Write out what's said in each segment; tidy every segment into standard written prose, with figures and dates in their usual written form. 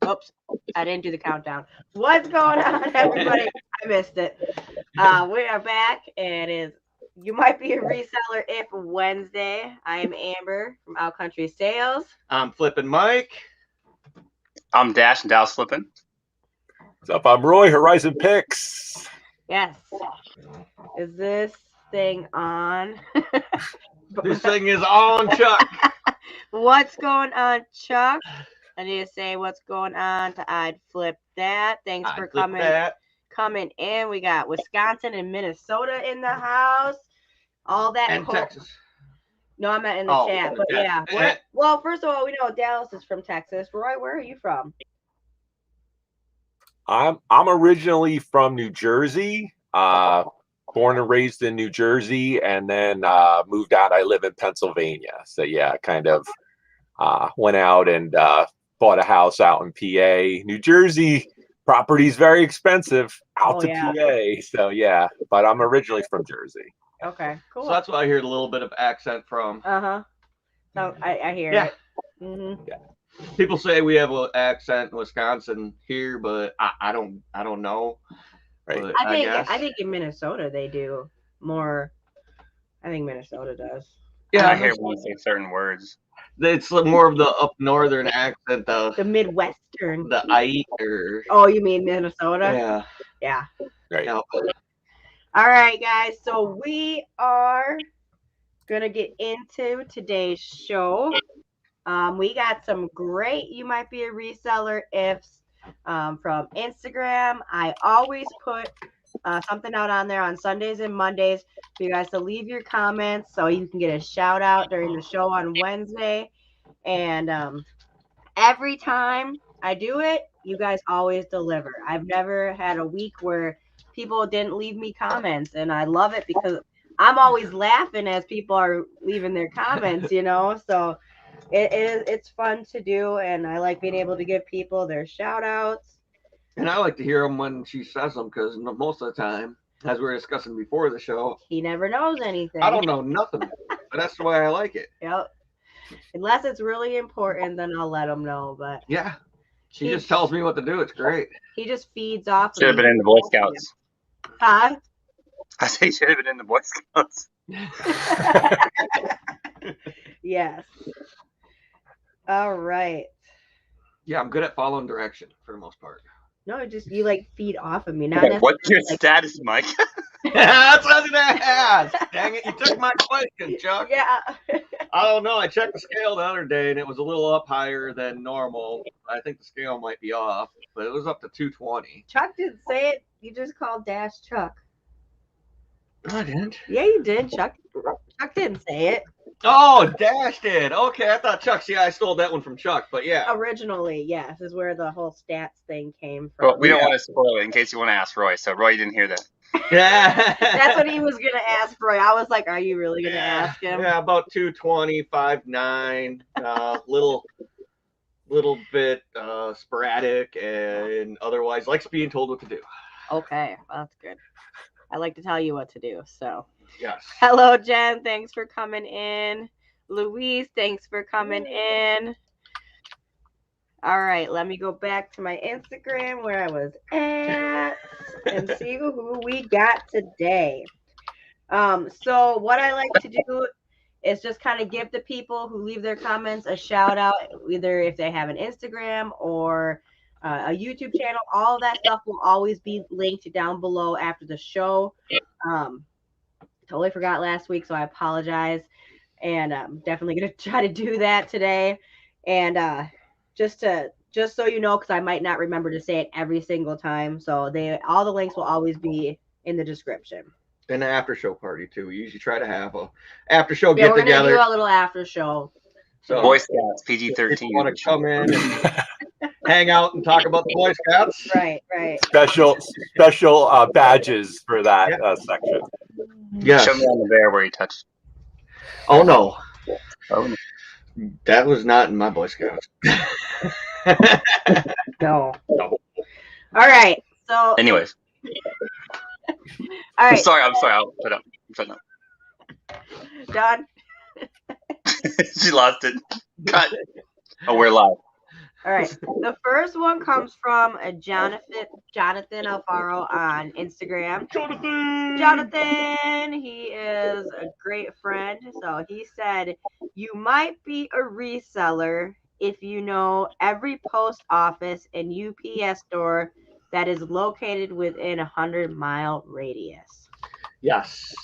Oops, I didn't do the countdown. What's going on, everybody? I missed it. We are back, and it is You Might Be a Reseller If Wednesday. I am Amber from Out Country Sales. I'm Flippin' Mike. I'm Dash and Dallas Flippin'. What's up? I'm Roy, Horizon Picks. Yes. Is this thing on? This thing is on, Chuck. What's going on, Chuck? I need to say what's going on to I'd Flip That. Thanks for coming in. We got Wisconsin and Minnesota in the house. All that. And Texas. No, I'm not in the chat, but yeah. Well, first of all, we know Dallas is from Texas. Roy, where are you from? I'm originally from New Jersey. Born and raised in New Jersey, and then moved out. I live in Pennsylvania. So yeah, kind of went out and bought a house out in PA. New Jersey property's very expensive out to PA. So yeah, but I'm originally from Jersey. Okay, cool. So that's why I heard a little bit of accent from. So I hear it. Mm-hmm. Yeah. People say we have an accent in Wisconsin here, but I don't know. Right. But I think in Minnesota they do more. I think Minnesota does. Yeah, I hear when you say certain words. It's more of the up northern accent, the Midwestern. The I or. Oh, you mean Minnesota? Yeah. Yeah. Right. Yeah. All right, guys. So we are gonna get into today's show. We got some great You Might Be a Reseller ifs from Instagram. I always put something out on there on Sundays and Mondays for you guys to leave your comments so you can get a shout out during the show on Wednesday. And every time I do it, you guys always deliver. I've never had a week where people didn't leave me comments, and I love it because I'm always laughing as people are leaving their comments, so it's fun to do, and I like being able to give people their shout outs. And I like to hear them when she says them, because most of the time, as we were discussing before the show, he never knows anything. I don't know nothing, but that's the way I like it. Yep. Unless it's really important, then I'll let him know. But yeah, she just tells me what to do. It's great. He just feeds off. Should have been in the Boy Scouts. Huh? I say should have been in the Boy Scouts. Yes. All right. Yeah, I'm good at following direction for the most part. No, you like feed off of me. Now what's your status, Mike? That's what I was gonna ask. Dang it, you took my question, Chuck. Yeah. I don't know. I checked the scale the other day and it was a little up higher than normal. I think the scale might be off, but it was up to 220. Chuck didn't say it. You just called Dash Chuck. No, I didn't. Yeah, you did. Chuck didn't say it. Oh, Dash did. Okay, I thought Chuck. See, I stole that one from Chuck, but yeah. Originally, yes, is where the whole stats thing came from. Well, we don't want to spoil it in case you want to ask Roy. So Roy didn't hear that. Yeah. That's what he was gonna ask Roy. I was like, "Are you really gonna ask him?" Yeah, about 220, 5'9", little bit sporadic, and otherwise likes being told what to do. Okay, well, that's good. I like to tell you what to do. So. Yes. Hello, Jen. Thanks for coming in. Louise, thanks for coming in. All right, let me go back to my Instagram where I was at and see who we got today. So what I like to do is just kind of give the people who leave their comments a shout out, either if they have an Instagram or a YouTube channel. All of that stuff will always be linked down below after the show. Totally forgot last week, so I apologize. And I'm definitely going to try to do that today. And just so you know, because I might not remember to say it every single time. So all the links will always be in the description. And the after show party too. We usually try to have a after show get we're together. We're gonna do a little after show. So Boy Scouts PG-13. If you want to come in and hang out and talk about the Boy Scouts. Right. Special badges for that section. Yeah. Show me on the bear where you touched. Oh no. Oh. That was not in my Boy Scouts. No. All right. So. Anyways. All right. I'm sorry. I'll put up. I'm up. Done. She lost it. Cut. Oh, we're live. All right. The first one comes from Jonathan Alfaro on Instagram. Jonathan, he is a great friend. So he said, you might be a reseller if you know every post office and UPS store that is located within a 100-mile radius. Yes.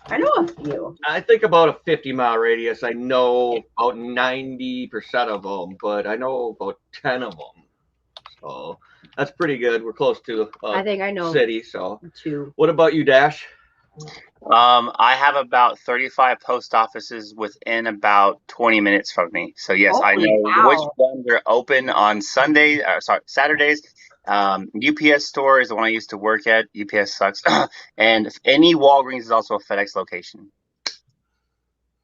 I know a few. I think about a 50-mile radius. I know about 90% of them, but I know about 10 of them. So that's pretty good. We're close to I think I know city. So 2. what about you, Dash? I have about 35 post offices within about 20 minutes from me. So yes, I Holy know cow. which ones are open on Saturdays. UPS store is the one I used to work at. UPS sucks. And any Walgreens is also a FedEx location.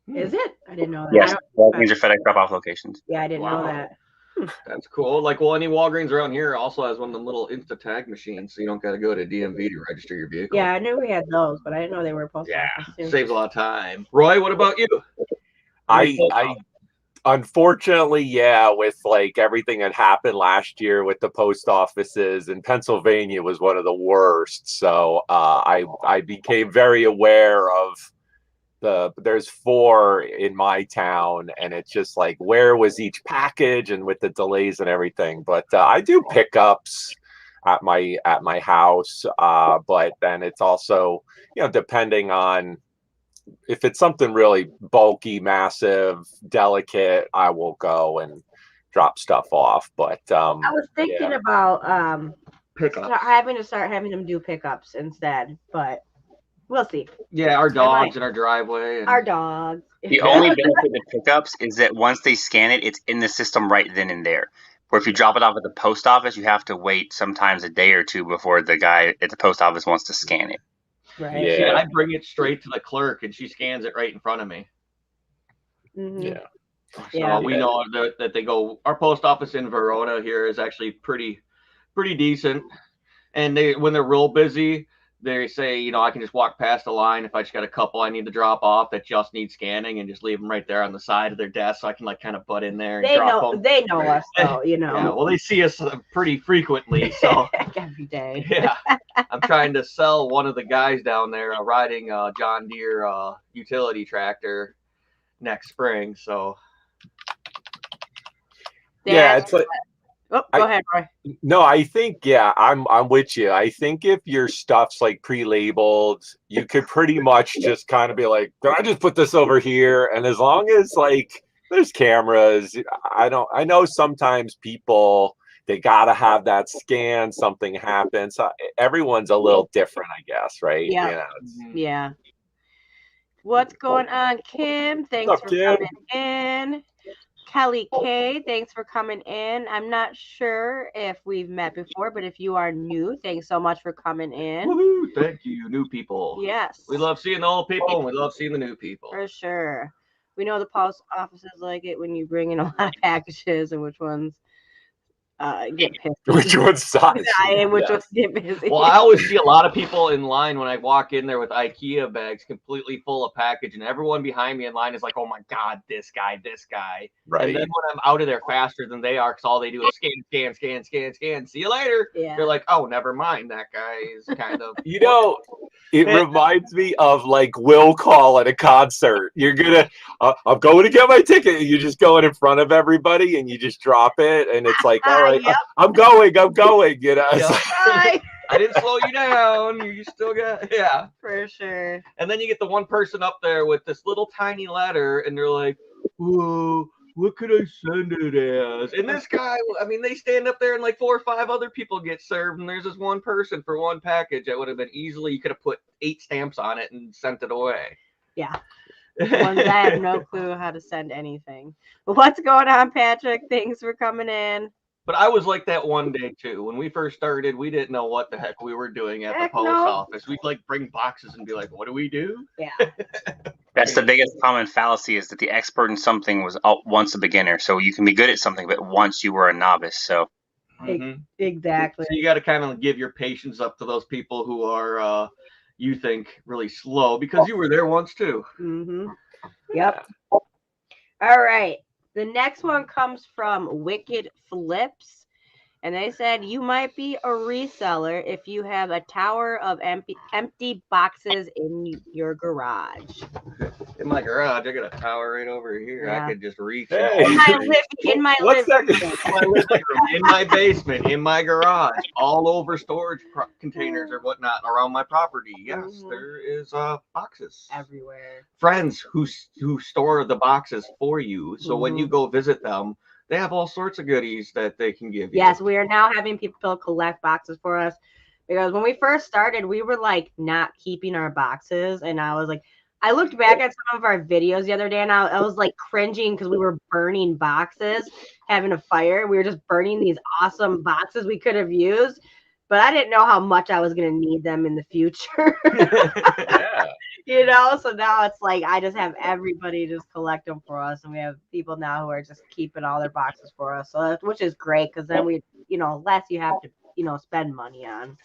Is it? I didn't know that. Yes, Walgreens are FedEx drop-off locations. Yeah, I didn't know Wow. that. That's cool. Like, well, any Walgreens around here also has one of them little Insta tag machines, so you don't got to go to DMV to register your vehicle. Yeah, I knew we had those, but I didn't know they were post office too. Saves a lot of time. Roy, what about you? I unfortunately, with like everything that happened last year with the post offices in Pennsylvania was one of the worst. So I became very aware of there's 4 in my town, and it's just like, where was each package and with the delays and everything. But I do pickups at my house, but then it's also, depending on if it's something really bulky, massive, delicate, I will go and drop stuff off. But I was thinking about Pickups. start having them do pickups instead, but we'll see. Yeah, our dogs in our driveway. And... Our dogs. The only benefit of pickups is that once they scan it, it's in the system right then and there. Where if you drop it off at the post office, you have to wait sometimes a day or two before the guy at the post office wants to scan it. Right. Yeah, I bring it straight to the clerk, and she scans it right in front of me. Mm-hmm. So we know that they go. Our post office in Verona here is actually pretty decent, and when they're real busy, they say, I can just walk past the line if I just got a couple I need to drop off that just need scanning, and just leave them right there on the side of their desk, so I can kind of butt in there and drop them. They know us, though, Yeah, well, they see us pretty frequently, so every day. Yeah, I'm trying to sell one of the guys down there riding a John Deere utility tractor next spring. So it's like. Oh, go ahead, Roy. No, I think I'm with you. I think if your stuff's like pre-labeled, you could pretty much just kind of be like, "Can I just put this over here?" And as long as like there's cameras, I know sometimes people, they gotta have that scan. Something happens. Everyone's a little different, I guess, right? Yeah. Yeah. What's going on, Kim? Thanks for coming in. Kelly K, thanks for coming in. I'm not sure if we've met before, but if you are new, thanks so much for coming in. Woohoo! Thank you, new people. Yes. We love seeing the old people, and we love seeing the new people. For sure. We know the post offices like it when you bring in a lot of packages and which ones get pissed. Which one's size? And which ones get busy. Well, I always see a lot of people in line when I walk in there with IKEA bags completely full of package, and everyone behind me in line is like, "Oh my God, this guy." Right. And then when I'm out of there faster than they are, because all they do is scan. See you later. Yeah. They're like, "Oh, never mind. That guy is kind of." It reminds me of like will call at a concert. You're gonna, I'm going to get my ticket. And you're just going in front of everybody, and you just drop it, and it's like, all right, Yep. I'm going. You know. Yep. I didn't slow you down. You still got for sure. And then you get the one person up there with this little tiny letter, and they're like, "Whoa, what could I send it as?" And this guy, I mean, they stand up there and like 4 or 5 other people get served, and there's this one person for one package that would have been easily, you could have put 8 stamps on it and sent it away. Yeah. Ones I have no clue how to send anything. What's going on, Patrick? Thanks for coming in. But I was like that one day too. When we first started, we didn't know what the heck we were doing at the post office. We'd like bring boxes and be like, "What do we do?" Yeah. That's the biggest common fallacy, is that the expert in something was once a beginner. So you can be good at something, but once you were a novice. So Exactly. So you got to kind of give your patience up to those people who are, you think, really slow, because you were there once too. Mm-hmm. Yep. All right. The next one comes from Wicked Flips. And they said, you might be a reseller if you have a tower of empty boxes in your garage. In my garage, I got a tower right over here. Yeah. I could just reach Hey. In my What's living that? room. in my living room, in my basement, in my garage, all over storage containers or whatnot around my property. Yes, there is boxes Everywhere. Friends who store the boxes for you. So when you go visit them, they have all sorts of goodies that they can give you. Yes, we are now having people collect boxes for us because when we first started, we were like not keeping our boxes. And I was like, I looked back at some of our videos the other day and I was like cringing because we were burning boxes, having a fire. We were just burning these awesome boxes we could have used, but I didn't know how much I was going to need them in the future. Yeah. You know, so now it's like I just have everybody just collect them for us, and we have people now who are just keeping all their boxes for us. So which is great because then we, you know, less you have to, you know, spend money on.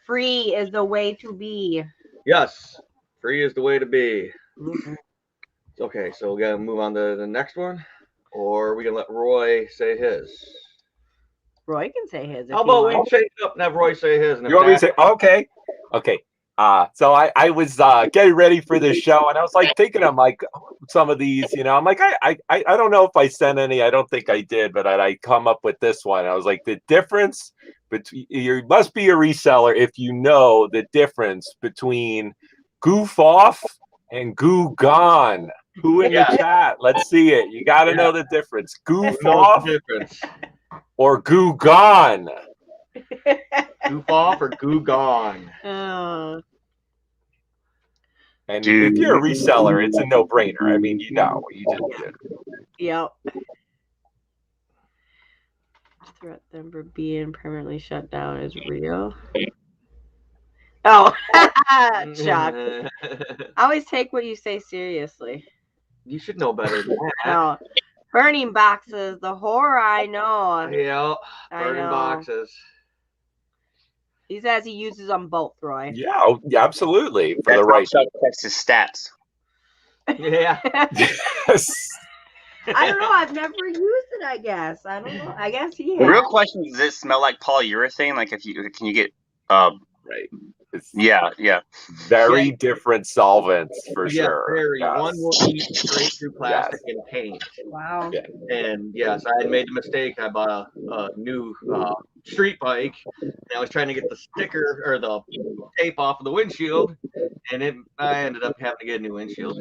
Free is the way to be. Yes, free is the way to be. Mhm. Okay, so we gotta move on to the next one, or we can let Roy say his. Roy can say his. If How he about we wants. change it up and have Roy say his? And if You want me to that- say, okay. So I was getting ready for this show, and I was like thinking, I'm like, some of these, you know, I'm like, I don't know if I sent any. I don't think I did, but I come up with this one. I was like, the difference between, you must be a reseller if you know the difference between goof off and goo gone. Who in the chat? Let's see it. You got to know the difference. Goof Who knows off the difference? or goo gone. Goof off or goo gone? Oh, And if you're a reseller, it's a no-brainer. I mean, you know, you just yep. Threat them for being permanently shut down is real. Oh, shocked. I always take what you say seriously. You should know better than that. No. Burning boxes, the horror I know. Yeah, I burning know. boxes. He says he uses them both, Roy. yeah, absolutely. For That's the right. how Chuck checks his stats. Yeah. Yes. I don't know. I've never used it, I guess. I don't know. I guess he The has. real question is, does it smell like polyurethane? Like, can you get Right. It's yeah. very different solvents for Yeah, sure. very. Yes. One will eat straight through plastic and paint. Wow. Yeah. And yes, I had made the mistake. I bought a new street bike, and I was trying to get the sticker or the tape off of the windshield, and I ended up having to get a new windshield.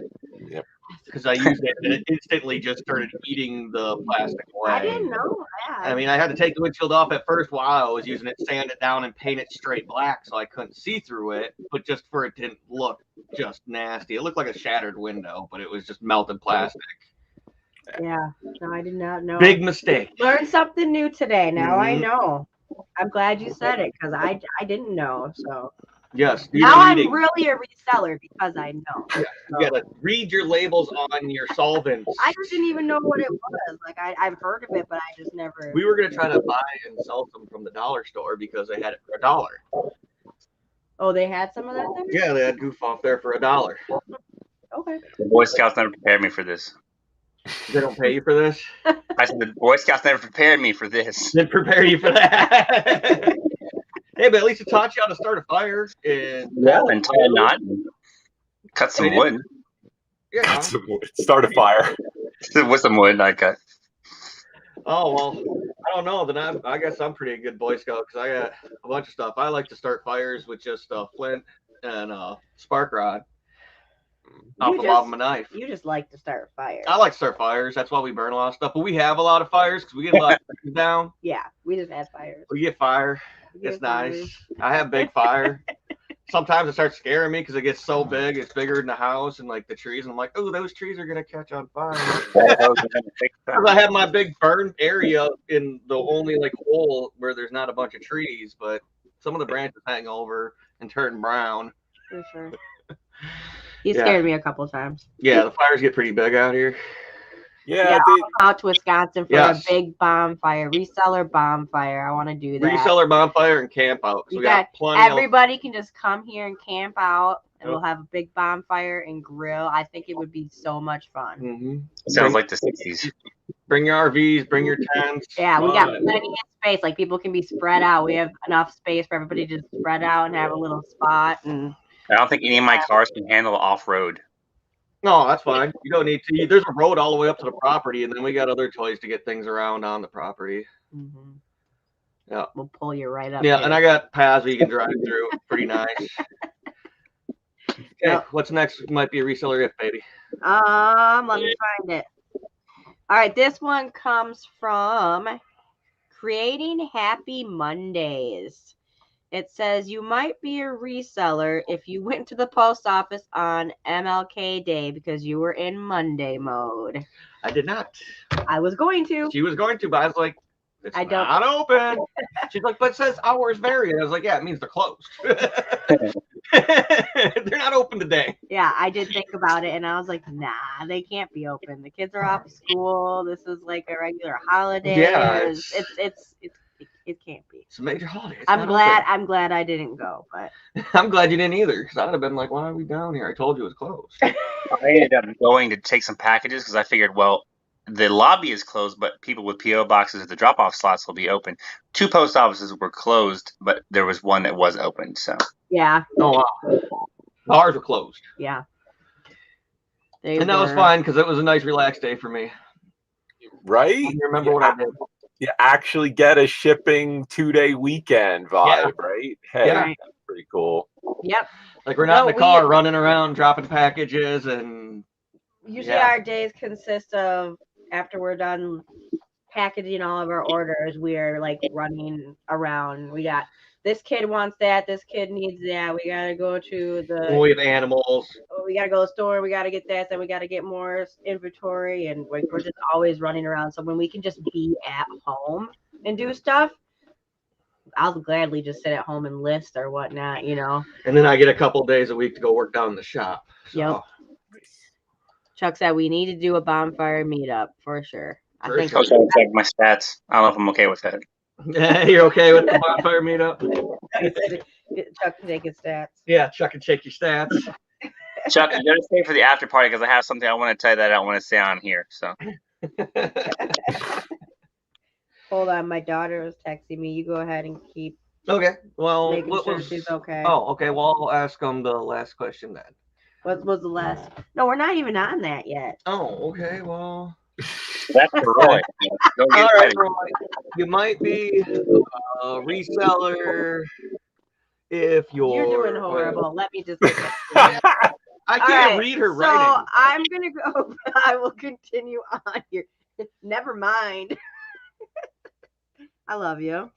Yep. Because I used it and it instantly just started eating the plastic away. I didn't know. I mean, I had to take the windshield off at first while I was using it, sand it down, and paint it straight black so I couldn't see through it, but just for it didn't look just nasty. It looked like a shattered window, but it was just melted plastic. Yeah. No, I did not know. Big mistake. Learned something new today. Now I Mhm. know. I'm glad you said it because I didn't know. So Yes. now I'm really a reseller because I know. You gotta read your labels on your solvents. I just didn't even know what it was. Like I've heard of it, but I just never. We were gonna try to buy and sell some from the dollar store because they had it for $1. Oh, they had some of that there? Yeah, they had goof off there for $1. Okay. The Boy Scouts never prepared me for this. They don't pay you for this? I said the Boy Scouts never prepared me for this. They prepare you for that. Hey, but at least it taught you how to start a fire and And tie a knot, and cut some wood. Yeah. Start a fire. With some wood, I cut. Oh well, I don't know. Then I guess I'm pretty good Boy Scout because I got a bunch of stuff. I like to start fires with just flint and spark rod off the bottom of a knife. You just like to start fires. I like to start fires. That's why we burn a lot of stuff. But we have a lot of fires because we get a lot of trees down. Yeah, we just had fires. We get fire. It's nice. I have big fire. Sometimes it starts scaring me because it gets so big. It's bigger than the house and like the trees. And I'm like, oh, those trees are gonna catch on fire. Because I have my big burn area in the only like hole where there's not a bunch of trees, but some of the branches hang over and turn brown. For sure. He scared me a couple times. Yeah, the fires get pretty big out here. Yeah. Out to Wisconsin for a big bonfire, reseller bonfire. I want to do that. Reseller bonfire and camp out. So we got plenty. Everybody can just come here and camp out, and we'll have a big bonfire and grill. I think it would be so much fun. Mm-hmm. Sounds like the 60s. Bring your RVs, bring your tents. Yeah, we got Fun. plenty of space. Like people can be spread out. We have enough space for everybody to spread out and have a little spot. And I don't think any of my cars can handle off-road. No, that's fine. You don't need to. There's a road all the way up to the property, and then we got other toys to get things around on the property. Yeah, we'll pull you right up. Yeah, here. and I got paths you can drive through. Pretty nice. Okay, what's next? Might be a reseller gift, baby. Let me find it. All right, this one comes from Creating Happy Mondays. It says, you might be a reseller if you went to the post office on MLK Day because you were in Monday mode. I did not. I was going to. She was going to, but I was like, it's not open. She's like, but it says hours vary. I was like, yeah, it means they're closed. They're not open today. Yeah, I did think about it, and I was like, nah, they can't be open. The kids are off of school. This is like a regular holiday. Yeah, it can't be. It's a major holiday. I'm glad I didn't go, but I'm glad you didn't either, because I'd have been like, why are we down here? I told you it was closed. I ended up going to take some packages because I figured, well, the lobby is closed, but people with PO boxes at the drop-off slots will be open. 2 post offices were closed, but there was one that was open. So yeah. Oh wow. Ours were closed. Yeah. That was fine because it was a nice, relaxed day for me. Right? You remember what I did? You actually get a shipping 2-day weekend vibe, right? Hey, Yeah. that's pretty cool. Yep. Like we're not in the car running around dropping packages and. Usually our days consist of, after we're done packaging all of our orders, we are like running around. We got this kid wants that, this kid needs that. We gotta go to we have animals. We gotta go to the store, we gotta get that, then we gotta get more inventory, and we're just always running around. So when we can just be at home and do stuff, I'll gladly just sit at home and list or whatnot, you know. And then I get a couple days a week to go work down in the shop. So. Yep. Chuck said we need to do a bonfire meetup for sure. I think I'll check my stats. I don't know if I'm okay with that. You're okay with the bonfire meetup? Chuck can take his stats. Yeah, Chuck can check your stats. Chuck, you gotta stay for the after party because I have something I want to tell you that I don't want to say on here. So hold on, my daughter was texting me. You go ahead and keep. Okay. Well, making sure she's okay. Oh, okay. Well, I'll ask them the last question then. What was the last? No, we're not even on that yet. Oh, okay. Well, that's for Roy. All right, Roy. You might be a reseller if you're doing horrible. Let me just. I can't read her writing. So I'm gonna go. I will continue on here. Never mind. I love you.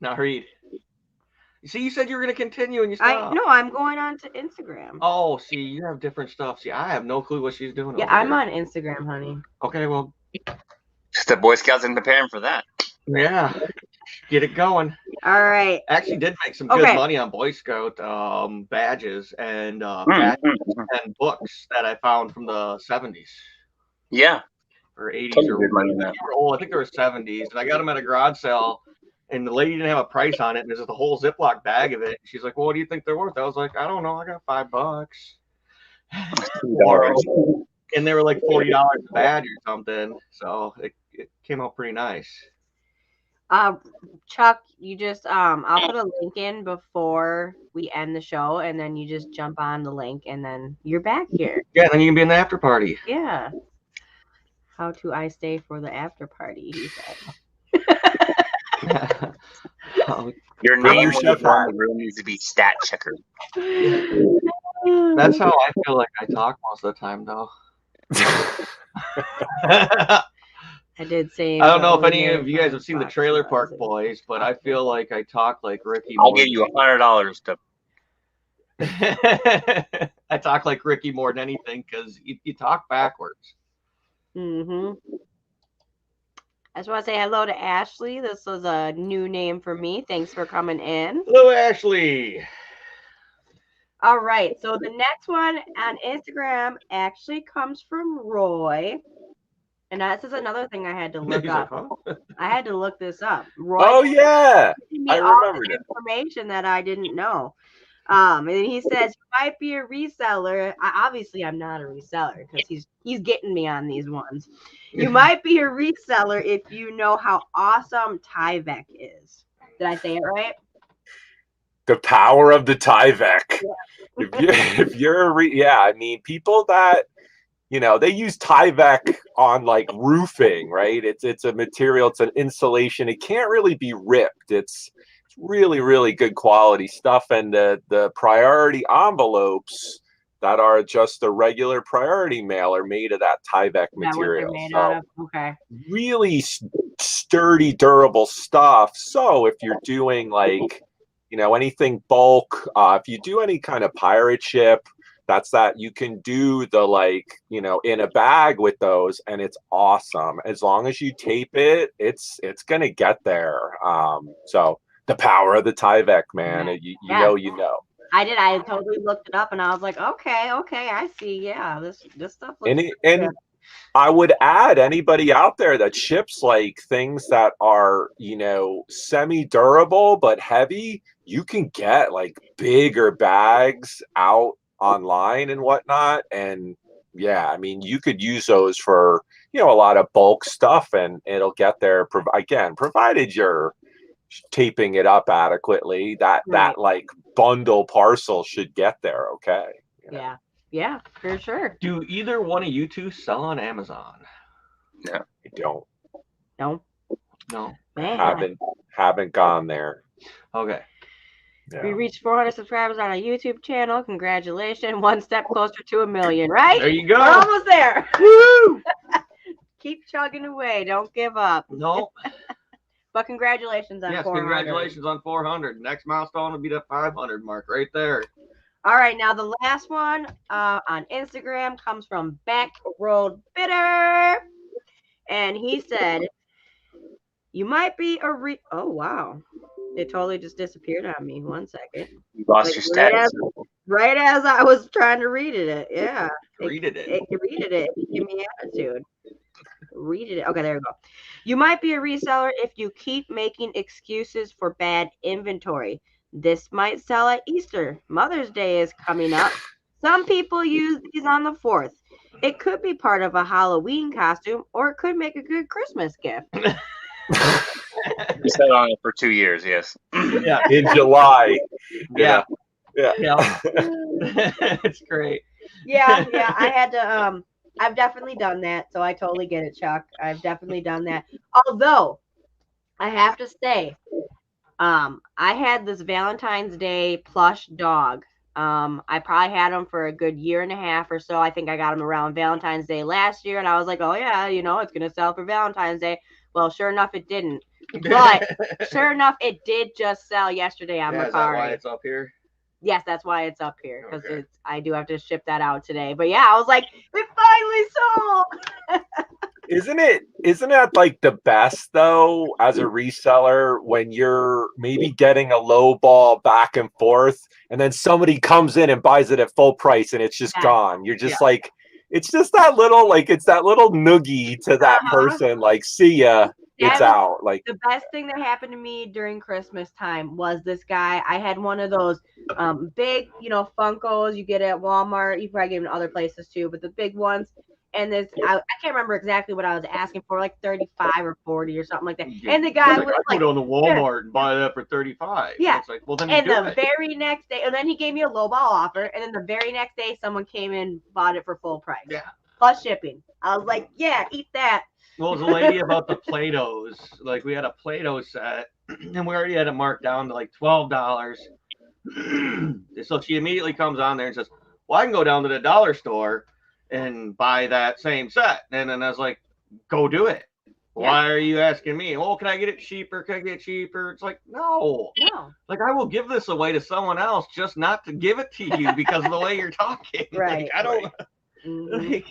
Now read. See, you said you were going to continue and you stopped. No, I'm going on to Instagram. Oh, see, you have different stuff. See, I have no clue what she's doing. Yeah, I'm on Instagram, honey. Okay, well. The Boy Scouts and preparing for that. Yeah. Get it going. All right. Actually did make some good money on Boy Scout badges and and books that I found from the 70s. Yeah. Or 80s or money I think they were 70s. And I got them at a garage sale. And the lady didn't have a price on it. And there's just a whole Ziploc bag of it. She's like, well, what do you think they're worth? I was like, I don't know. I got $5. And they were like $40 a badge or something. So it came out pretty nice. Chuck, you just I'll put a link in before we end the show, and then you just jump on the link, and then you're back here. Yeah, then you can be in the after party. Yeah. How do I stay for the after party? He said. Your name on the room needs to be Stat Checker. That's how I feel like I talk most of the time, though. I did say. I don't know if any of you guys have seen the Trailer Park Boys, but I feel like I talk like Ricky. I'll give you $100 to. I talk like Ricky more than anything because you talk backwards. Mm-hmm. I just want to say hello to Ashley. This was a new name for me. Thanks for coming in. Hello, Ashley. All right. So the next one on Instagram actually comes from Roy. And this is another thing I had to look up. Like, huh? I had to look this up. Roy I remember information that I didn't know. And then he says, you might be a reseller. Obviously, I'm not a reseller because he's getting me on these ones. You might be a reseller if you know how awesome Tyvek is. Did I say it right? The power of the Tyvek. Yeah. If you're I mean, people that, they use Tyvek on like roofing, right? It's a material, it's an insulation. It can't really be ripped. It's really, really good quality stuff. And the priority envelopes that are just the regular priority mail are made of that Tyvek material. What they're made out of? Okay. Really sturdy, durable stuff. So if you're doing like, anything bulk, if you do any kind of pirate ship, that you can do the like, in a bag with those, and it's awesome. As long as you tape it, it's gonna get there. So the power of the Tyvek, man. You know. I did. I totally looked it up, and I was like, okay, I see. Yeah, this stuff looks and I would add, anybody out there that ships like things that are, semi-durable but heavy, you can get like bigger bags out online and whatnot. And yeah, I mean, you could use those for, a lot of bulk stuff, and it'll get there. Again, provided you're taping it up adequately, that like bundle parcel should get there. Okay. Yeah, for sure. Do either one of you two sell on Amazon? No, I don't. No. Man. Haven't gone there. Okay. Yeah. We reached 400 subscribers on our YouTube channel. Congratulations. One step closer to 1 million, right? There you go. We're almost there. Woo! Keep chugging away. Don't give up. No. But congratulations on 400. Congratulations on 400. Next milestone will be the 500 mark right there. All right, now the last one on Instagram comes from Backroad Bitter. And he said, you might be a oh, wow. It totally just disappeared on me. 1 second. You lost your status. Right as I was trying to read it. Yeah. Read it. Give me attitude. Read it. Okay, there we go. You might be a reseller if you keep making excuses for bad inventory. This might sell at Easter. Mother's Day is coming up. Some people use these on the 4th. It could be part of a Halloween costume, or it could make a good Christmas gift. You sat on it for 2 years, yes. Yeah. In July. Yeah. Yeah. It's great. Yeah. I had to I've definitely done that, so I totally get it, Chuck. I've definitely done that. Although I have to say, I had this Valentine's Day plush dog. I probably had him for a good year and a half or so. I think I got him around Valentine's Day last year, and I was like, oh yeah, it's gonna sell for Valentine's Day. Well, sure enough, it didn't. But sure enough, it did just sell yesterday on Mercari. Is that why it's up here? Yes, that's why it's up here, because Okay. I do have to ship that out today. But yeah, I was like, it finally sold. Isn't that like the best though, as a reseller, when you're maybe getting a low ball back and forth, and then somebody comes in and buys it at full price and it's just gone. You're just like, it's just that little, like, it's that little noogie to that person, like, see ya, it's out. Like, the best thing that happened to me during Christmas time was this guy. I had one of those big, Funkos you get at Walmart. You probably get them in other places too, but the big ones. And this, I can't remember exactly what I was asking for, like 35 or 40 or something like that. And the guy was like, I go to the Walmart and buy that for 35. Yeah. It's like, well, then and the very next day, and then he gave me a lowball offer. And then the very next day, someone came in, bought it for full price. Yeah. Plus shipping. I was like, yeah, eat that. Well, it was a lady about the Play-Dohs. Like, we had a Play-Doh set, and we already had it marked down to like $12. So she immediately comes on there and says, well, I can go down to the dollar store and buy that same set. And then I was like, go do it. Why are you asking me? Well, can I get it cheaper? Can I get it cheaper? It's like, no. Like, I will give this away to someone else, just not to give it to you because of the way you're talking. Right. Like, I don't. Like,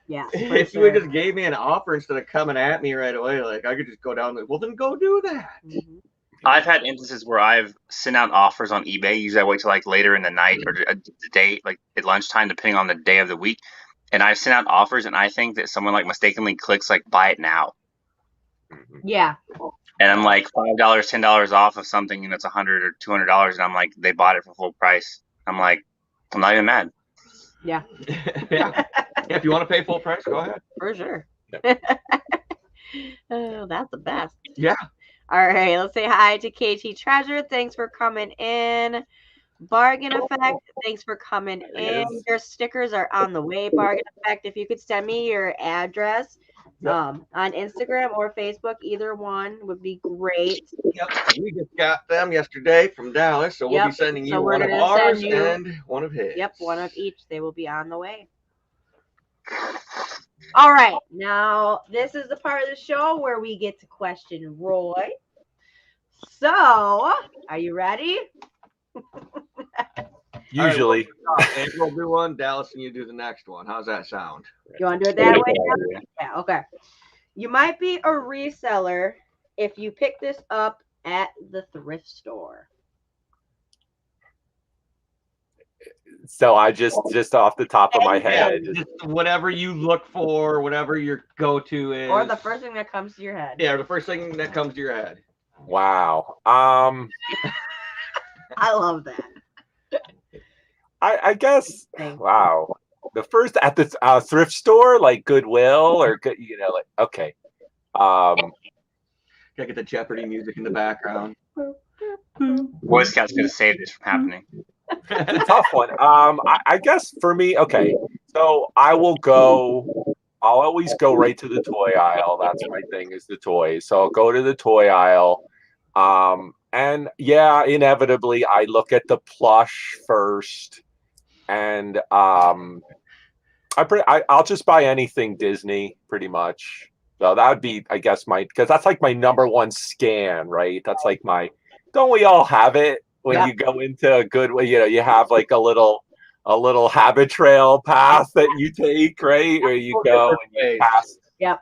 yeah. If you just gave me an offer instead of coming at me right away, like, I could just go down there. Well, then go do that. Mm-hmm. I've had instances where I've sent out offers on eBay. Usually I wait till like later in the night or the day, like at lunchtime, depending on the day of the week. And I've sent out offers, and I think that someone like mistakenly clicks like buy it now. Yeah. And I'm like $5, $10 off of something, and it's $100 or $200, and I'm like, they bought it for full price. I'm like, I'm not even mad. Yeah. Yeah. If you want to pay full price, go ahead. For sure. Oh, that's the best. Yeah. All right. Let's say hi to KT Treasure. Thanks for coming in. Bargain Effect, thanks for coming in. Your stickers are on the way. Bargain Effect, if you could send me your address on Instagram or Facebook, either one would be great. Yep, we just got them yesterday from Dallas, so we'll be sending you one of ours and one of his. Yep, one of each. They will be on the way. All right, now this is the part of the show where we get to question Roy. So, are you ready? Usually. Right, we'll do one, Dallas, and you do the next one. How's that sound? You want to do it that way? Yeah, okay. You might be a reseller if you pick this up at the thrift store. So I just off the top of my head. Just whatever you look for, whatever your go-to is. Or the first thing that comes to your head. Yeah, the first thing that comes to your head. Wow. I love that. I guess. Wow. The first at the thrift store, like Goodwill or like okay. Gotta get the Jeopardy music in the background. Boy Scouts gonna save this from happening. It's a tough one. I guess for me, okay. So I'll always go right to the toy aisle. That's my thing, is the toys. So I'll go to the toy aisle. And yeah, inevitably I look at the plush first. And I'll just buy anything Disney pretty much. So that would be, I guess, because that's like my number one scan, right? That's like don't we all have it when you go into a Goodwill? You have like a little habit trail path that you take, right? Where you go and you pass. Yep.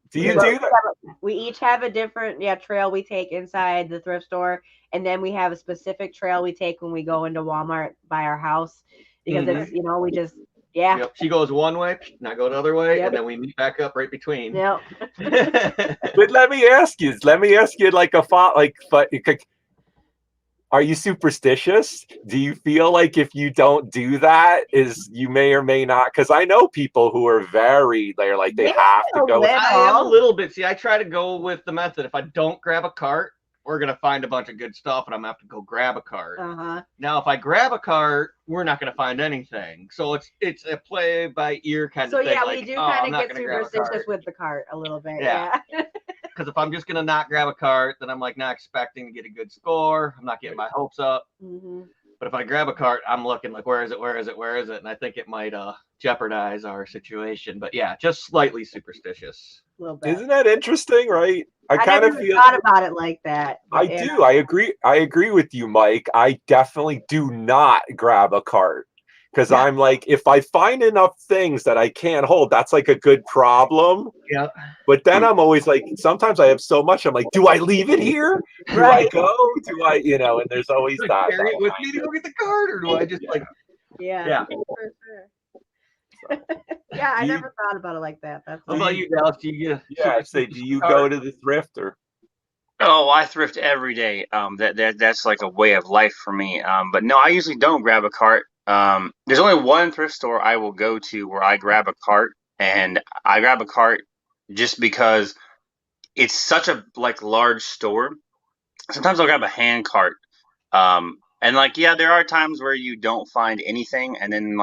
Do you do that? We each have a different trail we take inside the thrift store, and then we have a specific trail we take when we go into Walmart by our house, because it's we just Yep. She goes one way, and I go the other way, and then we meet back up right between. Yep. But let me ask you like are you superstitious? Do you feel like if you don't do that, you may or may not? Because I know people who are they're like they have to go. I am a little bit. See, I try to go with the method. If I don't grab a cart, we're gonna find a bunch of good stuff, and I'm gonna have to go grab a cart. Now, if I grab a cart, we're not gonna find anything. So it's a play by ear kind of thing. So yeah, we do kind of get superstitious with the cart a little bit. Yeah. Because if I'm just gonna not grab a cart, then I'm like not expecting to get a good score. I'm not getting my hopes up. But if I grab a cart, I'm looking like, where is it? And I think it might jeopardize our situation. But yeah, just slightly superstitious. A little bit. Isn't that interesting, right? I kind of thought about it like that. I do. I agree with you, Mike. I definitely do not grab a cart. Because I'm like, if I find enough things that I can't hold, that's like a good problem. Yeah. But then I'm always like, sometimes I have so much, I'm like, do I leave it here? Do I go? Do I, and there's always that. Carry it with me to go get the card, or do I just like? Yeah. For sure. Yeah, I never thought about it like that. How about you, Dallas? Do you go to the thrift or? Oh, I thrift every day. That's like a way of life for me. But no, I usually don't grab a cart. There's only one thrift store I will go to where I grab a cart, and I grab a cart just because it's such a large store. Sometimes I'll grab a hand cart. And there are times where you don't find anything, and then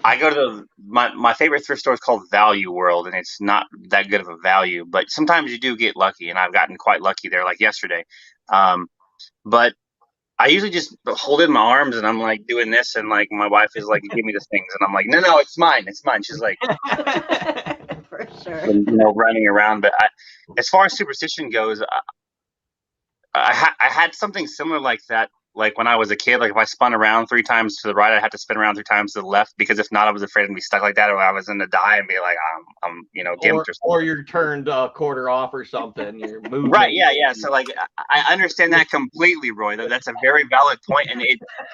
I go to my favorite thrift store is called Value World, and it's not that good of a value, but sometimes you do get lucky, and I've gotten quite lucky there, like yesterday. But I usually just hold it in my arms, and I'm like doing this, and like my wife is like, "Give me the things," and I'm like, "No, it's mine. She's like, for sure, running around. But as far as superstition goes, I had something similar like that. Like when I was a kid, like if I spun around 3 times to the right, I had to spin around 3 times to the left, because if not, I was afraid to be stuck like that, or I was going to die and be like, I'm gimped or you're turned a quarter off or something. You're moving. Right? Yeah. So like, I understand that completely, Roy. That's a very valid point, and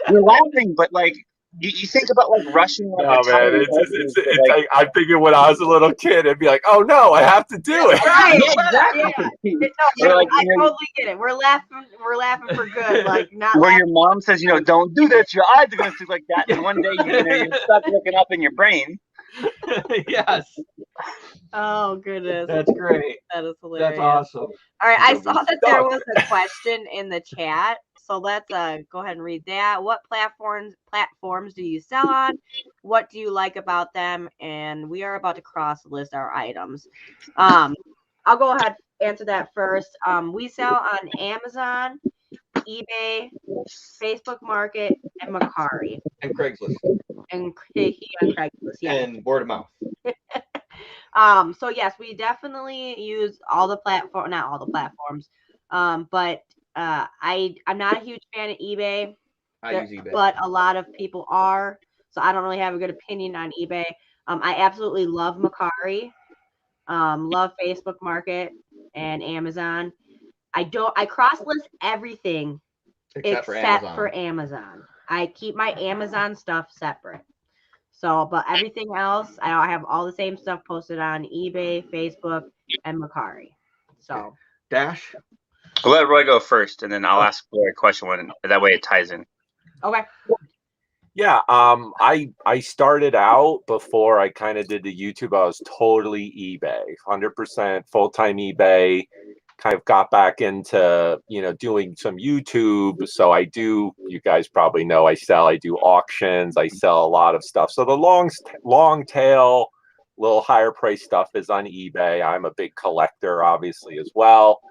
you're laughing, but like You think about like rushing like No, a tire man, it's like, like I'm thinking when I was a little kid, it'd be like, oh no, I have to do it. Right. yeah, exactly. No, Or like, I totally get it. We're laughing for good. Like not where laughing. your mom says, don't do that. Your eyes are going to see like that. And one day, you're stuck looking up in your brain. Yes, Oh goodness, that's great. that is hilarious. That's awesome. All right, I You'll be saw that there stuck. was a question in the chat, so let's go ahead and read that. What platforms do you sell on? What do you like about them? And we are about to cross list our items. I'll go ahead and answer that first. We sell on Amazon, eBay, Facebook Market, and Mercari, And Craigslist and on Craigslist. Yeah. and word of mouth. So yes, we definitely use all the not all the platforms. But I'm not a huge fan of eBay. I use eBay. But a lot of people are. So I don't really have a good opinion on eBay. I absolutely love Mercari. Love Facebook Market and Amazon. I cross list everything except for Amazon. I keep my Amazon stuff separate. So, but everything else, I have all the same stuff posted on eBay, Facebook, and Mercari. So, Dash. I'll let Roy go first, and then I'll ask Roy a question when that way it ties in. okay. Yeah, I started out before I kind of did the YouTube. I was totally eBay, 100% full-time eBay. Kind of got back into doing some YouTube. So I do. You guys probably know I do auctions. I sell a lot of stuff. So the long tail, little higher price stuff is on eBay. I'm a big collector, obviously, as well.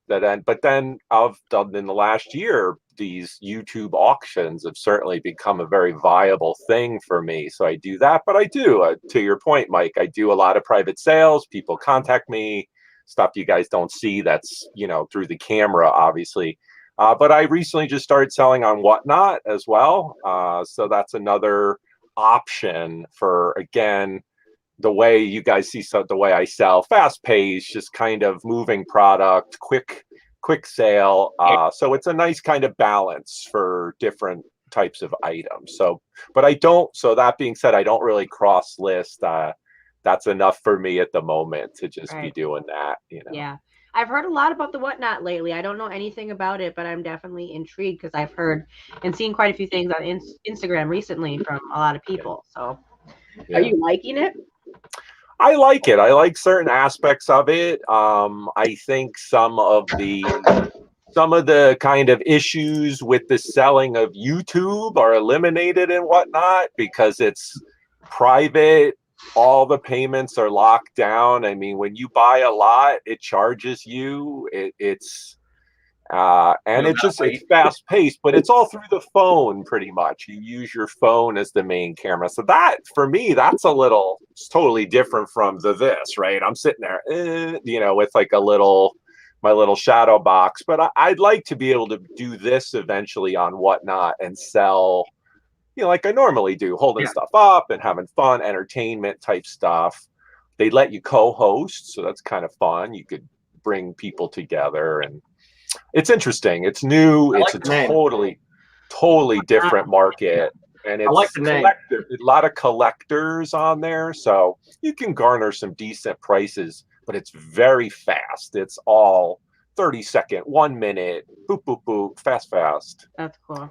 But then I've done in the last year, these YouTube auctions have certainly become a very viable thing for me. So I do that, but I do, to your point, Mike, I do a lot of private sales. People contact me, stuff you guys don't see that's, through the camera, obviously. But I recently just started selling on Whatnot as well. So that's another option for, again, the way you guys see, so the way I sell, fast paced, just kind of moving product, quick sale. So it's a nice kind of balance for different types of items. So, but I don't. So that being said, I don't really cross list. That's enough for me at the moment to just be doing that. Yeah. I've heard a lot about the Whatnot lately. I don't know anything about it, but I'm definitely intrigued because I've heard and seen quite a few things on Instagram recently from a lot of people. So, are you liking it? I like it. I like certain aspects of it. I think some of the kind of issues with the selling of YouTube are eliminated and Whatnot because it's private. All the payments are locked down. I mean, when you buy a lot, it charges you. It's fast paced, but it's all through the phone pretty much. You use your phone as the main camera. So that, for me, it's totally different from this, right? I'm sitting there, with like my little shadow box, but I'd like to be able to do this eventually on Whatnot and sell, like I normally do, holding stuff up and having fun, entertainment type stuff. They let you co-host, so that's kind of fun. You could bring people together, and it's interesting. It's new. It's a totally different market, and it's a lot of collectors on there, so you can garner some decent prices, but it's very fast. It's all 30-second, 1 minute, boop, boop, boop, fast. That's cool.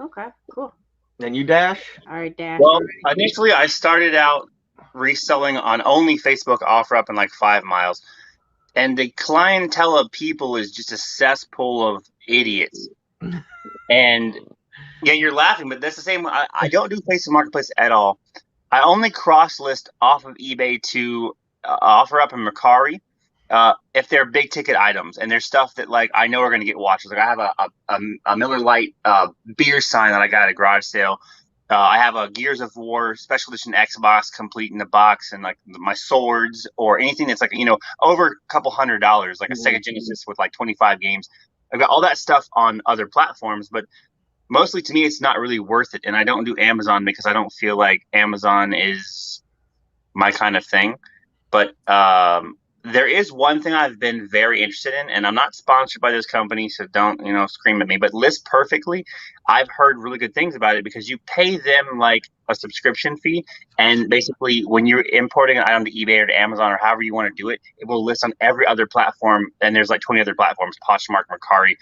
Okay, cool. Then you Dash? All right, Dash. Well, initially I started out reselling on only Facebook OfferUp and like 5 miles. And the clientele of people is just a cesspool of idiots. And yeah, you're laughing, but that's the same. I don't do Facebook Marketplace at all. I only cross list off of eBay to OfferUp and Mercari if they're big ticket items and there's stuff that like I know are going to get watches. Like I have a Miller Lite beer sign that I got at a garage sale. I have a Gears of War special edition Xbox complete in the box, and like my swords or anything that's like over a couple $100, like a Sega Genesis with like 25 games. I've got all that stuff on other platforms, but mostly to me it's not really worth it. And I don't do Amazon because I don't feel like Amazon is my kind of thing. But There is one thing I've been very interested in, and I'm not sponsored by this company, so don't, scream at me. But List Perfectly, I've heard really good things about it because you pay them like a subscription fee, and basically when you're importing an item to eBay or to Amazon or however you want to do it, it will list on every other platform. And there's like 20 other platforms: Poshmark, Mercari,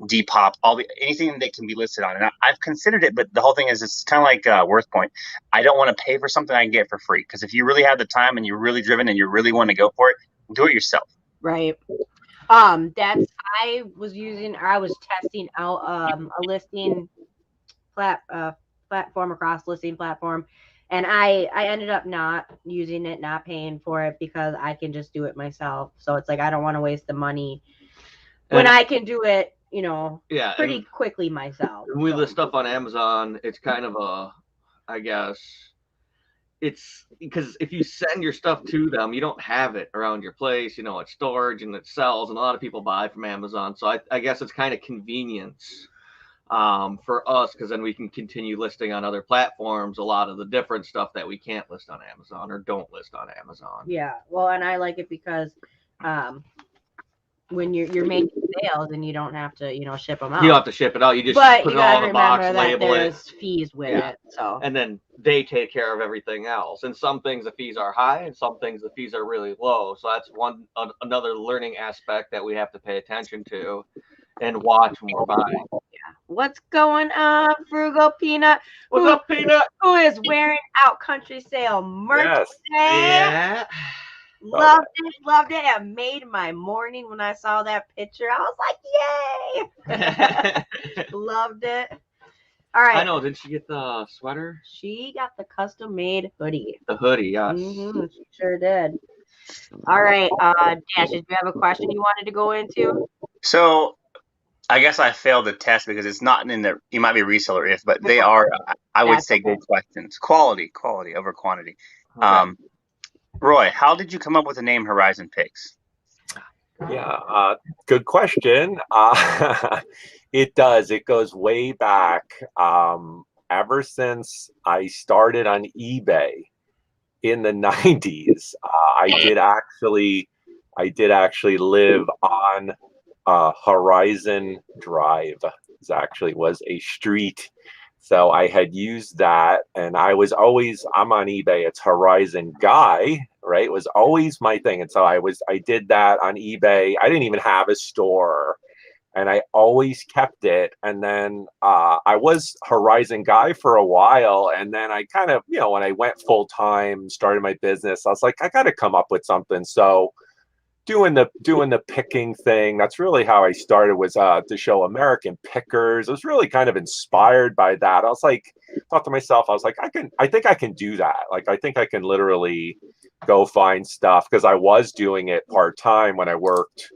Depop, anything that can be listed on. And I've considered it, but the whole thing is it's kind of like WorthPoint. I don't want to pay for something I can get for free, because if you really have the time and you're really driven and you really want to go for it, do it yourself. Right. I was testing out a listing platform, a cross listing platform, and I ended up not using it, not paying for it, because I can just do it myself. So it's like I don't want to waste the money when I can do it, pretty quickly myself. With the stuff on Amazon, it's kind of I guess it's because if you send your stuff to them, you don't have it around your place, it's storage and it sells, and a lot of people buy from Amazon. So I guess it's kind of convenience for us, because then we can continue listing on other platforms a lot of the different stuff that we can't list on Amazon or don't list on Amazon. Yeah, well, and I like it because when you're making sales and you don't have to, ship them out. You don't have to ship it out. You just put it all in the box, label it. There's fees with it. So. And then they take care of everything else. And some things the fees are high, and some things the fees are really low. So that's another learning aspect that we have to pay attention to and watch when we're buying. Yeah. What's going on, Frugal Peanut? What's up, Peanut? Who is wearing out country sale merch today? Yeah. Loved it. It made my morning when I saw that picture. I was like, yay. Loved it. All right. I know. Did she get the sweater? She got the custom made hoodie. The hoodie, yes. She sure did. All right. Dash, did you have a question you wanted to go into? So I guess I failed the test because it's not in the, you might be reseller if, but they are, I would say, good questions. Quality over quantity. Okay. Roy, how did you come up with the name Horizon Picks? Yeah, good question. It does. It goes way back. Ever since I started on eBay in the 90s, I did actually live on Horizon Drive. It was a street. So I had used that, and I'm on eBay, it's Horizon Guy, right? It was always my thing. And so I did that on eBay. I didn't even have a store, and I always kept it. And then I was Horizon Guy for a while. And then I kind of, when I went full time, started my business, I was like, I got to come up with something. So doing the picking thing, that's really how I started, was to show American pickers. I was really kind of inspired by that. I was like, thought to myself, I was like, I think I can do that. Like, I think I can literally go find stuff, because I was doing it part-time when I worked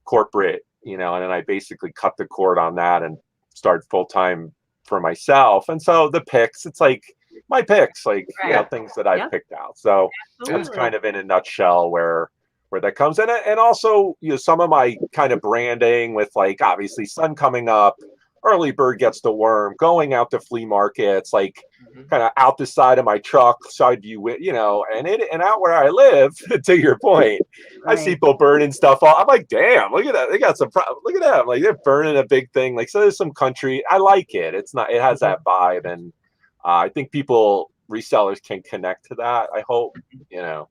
corporate, and then I basically cut the cord on that and started full-time for myself. And so the picks, it's like my picks, like, things that I've picked out. So that's kind of in a nutshell where that comes in. And also, some of my kind of branding with, like, obviously sun coming up, early bird gets the worm, going out to flea markets, like kind of out the side of my truck, side view, and out where I live, to your point, right. I see people burning stuff off. I'm like, damn, look at that. They got look at that. Like, they're burning a big thing. Like, so there's some country. I like it. It has that vibe. And I think resellers can connect to that, I hope, so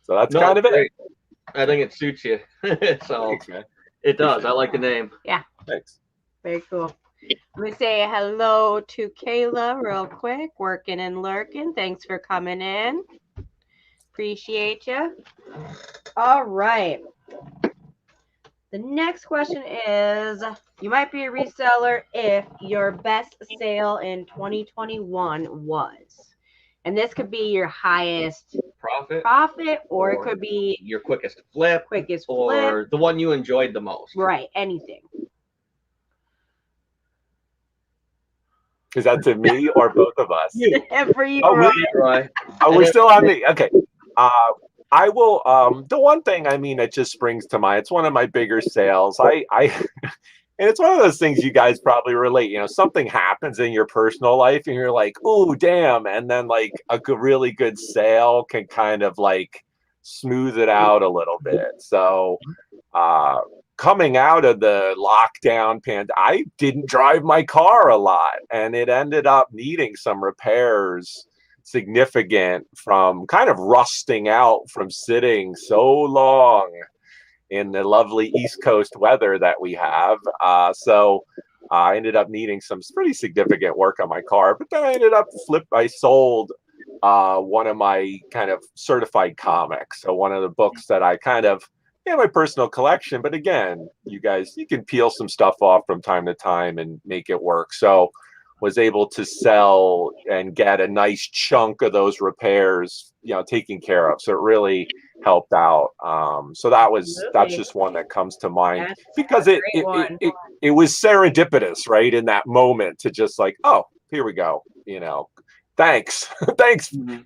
that's kind of it. I think it suits you. So thanks, man. It does. I like the name. Yeah. Thanks. Very cool. Let me say hello to Kayla real quick. Working and lurking. Thanks for coming in. Appreciate you. All right. The next question is, you might be a reseller if your best sale in 2021 was. And this could be your highest profit, or it could be your quickest flip, or the one you enjoyed the most. Right, anything. Is that to me or both of us? For you, Roy. Oh, we're still on me. Okay. I will. The one thing, that just springs to mind, it's one of my bigger sales. And it's one of those things you guys probably relate. Something happens in your personal life and you're like, oh, damn. And then, like, a really good sale can kind of, like, smooth it out a little bit. So coming out of the lockdown I didn't drive my car a lot, and it ended up needing some repairs, significant, from kind of rusting out from sitting so long in the lovely East Coast weather that we have. So I ended up needing some pretty significant work on my car, but then I sold one of my kind of certified comics. So one of the books that I kind of, my personal collection, but again, you can peel some stuff off from time to time and make it work. So was able to sell and get a nice chunk of those repairs, taken care of. So it really helped out. So that's just one that comes to mind, because it was serendipitous, right? In that moment, to just like, oh, here we go, thanks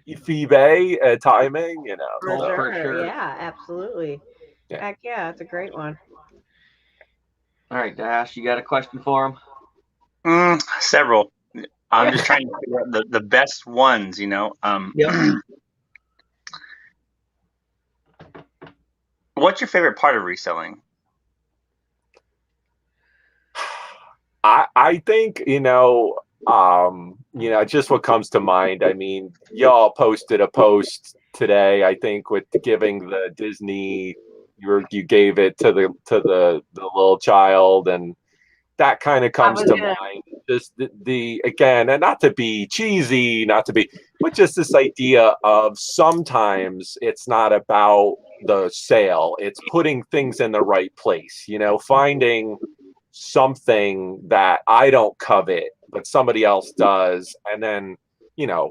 eBay timing, For sure. Yeah, absolutely. Yeah. Heck yeah, it's a great one. All right, Dash, you got a question for him? Several. I'm just trying to figure out the best ones, What's your favorite part of reselling? I think, just what comes to mind. I mean, y'all posted a post today, I think, with giving the Disney, you gave it to the little child, and that kind of comes to mind. Just the again, and not to be cheesy, but just this idea of sometimes it's not about the sale, it's putting things in the right place, finding something that I don't covet but somebody else does, and then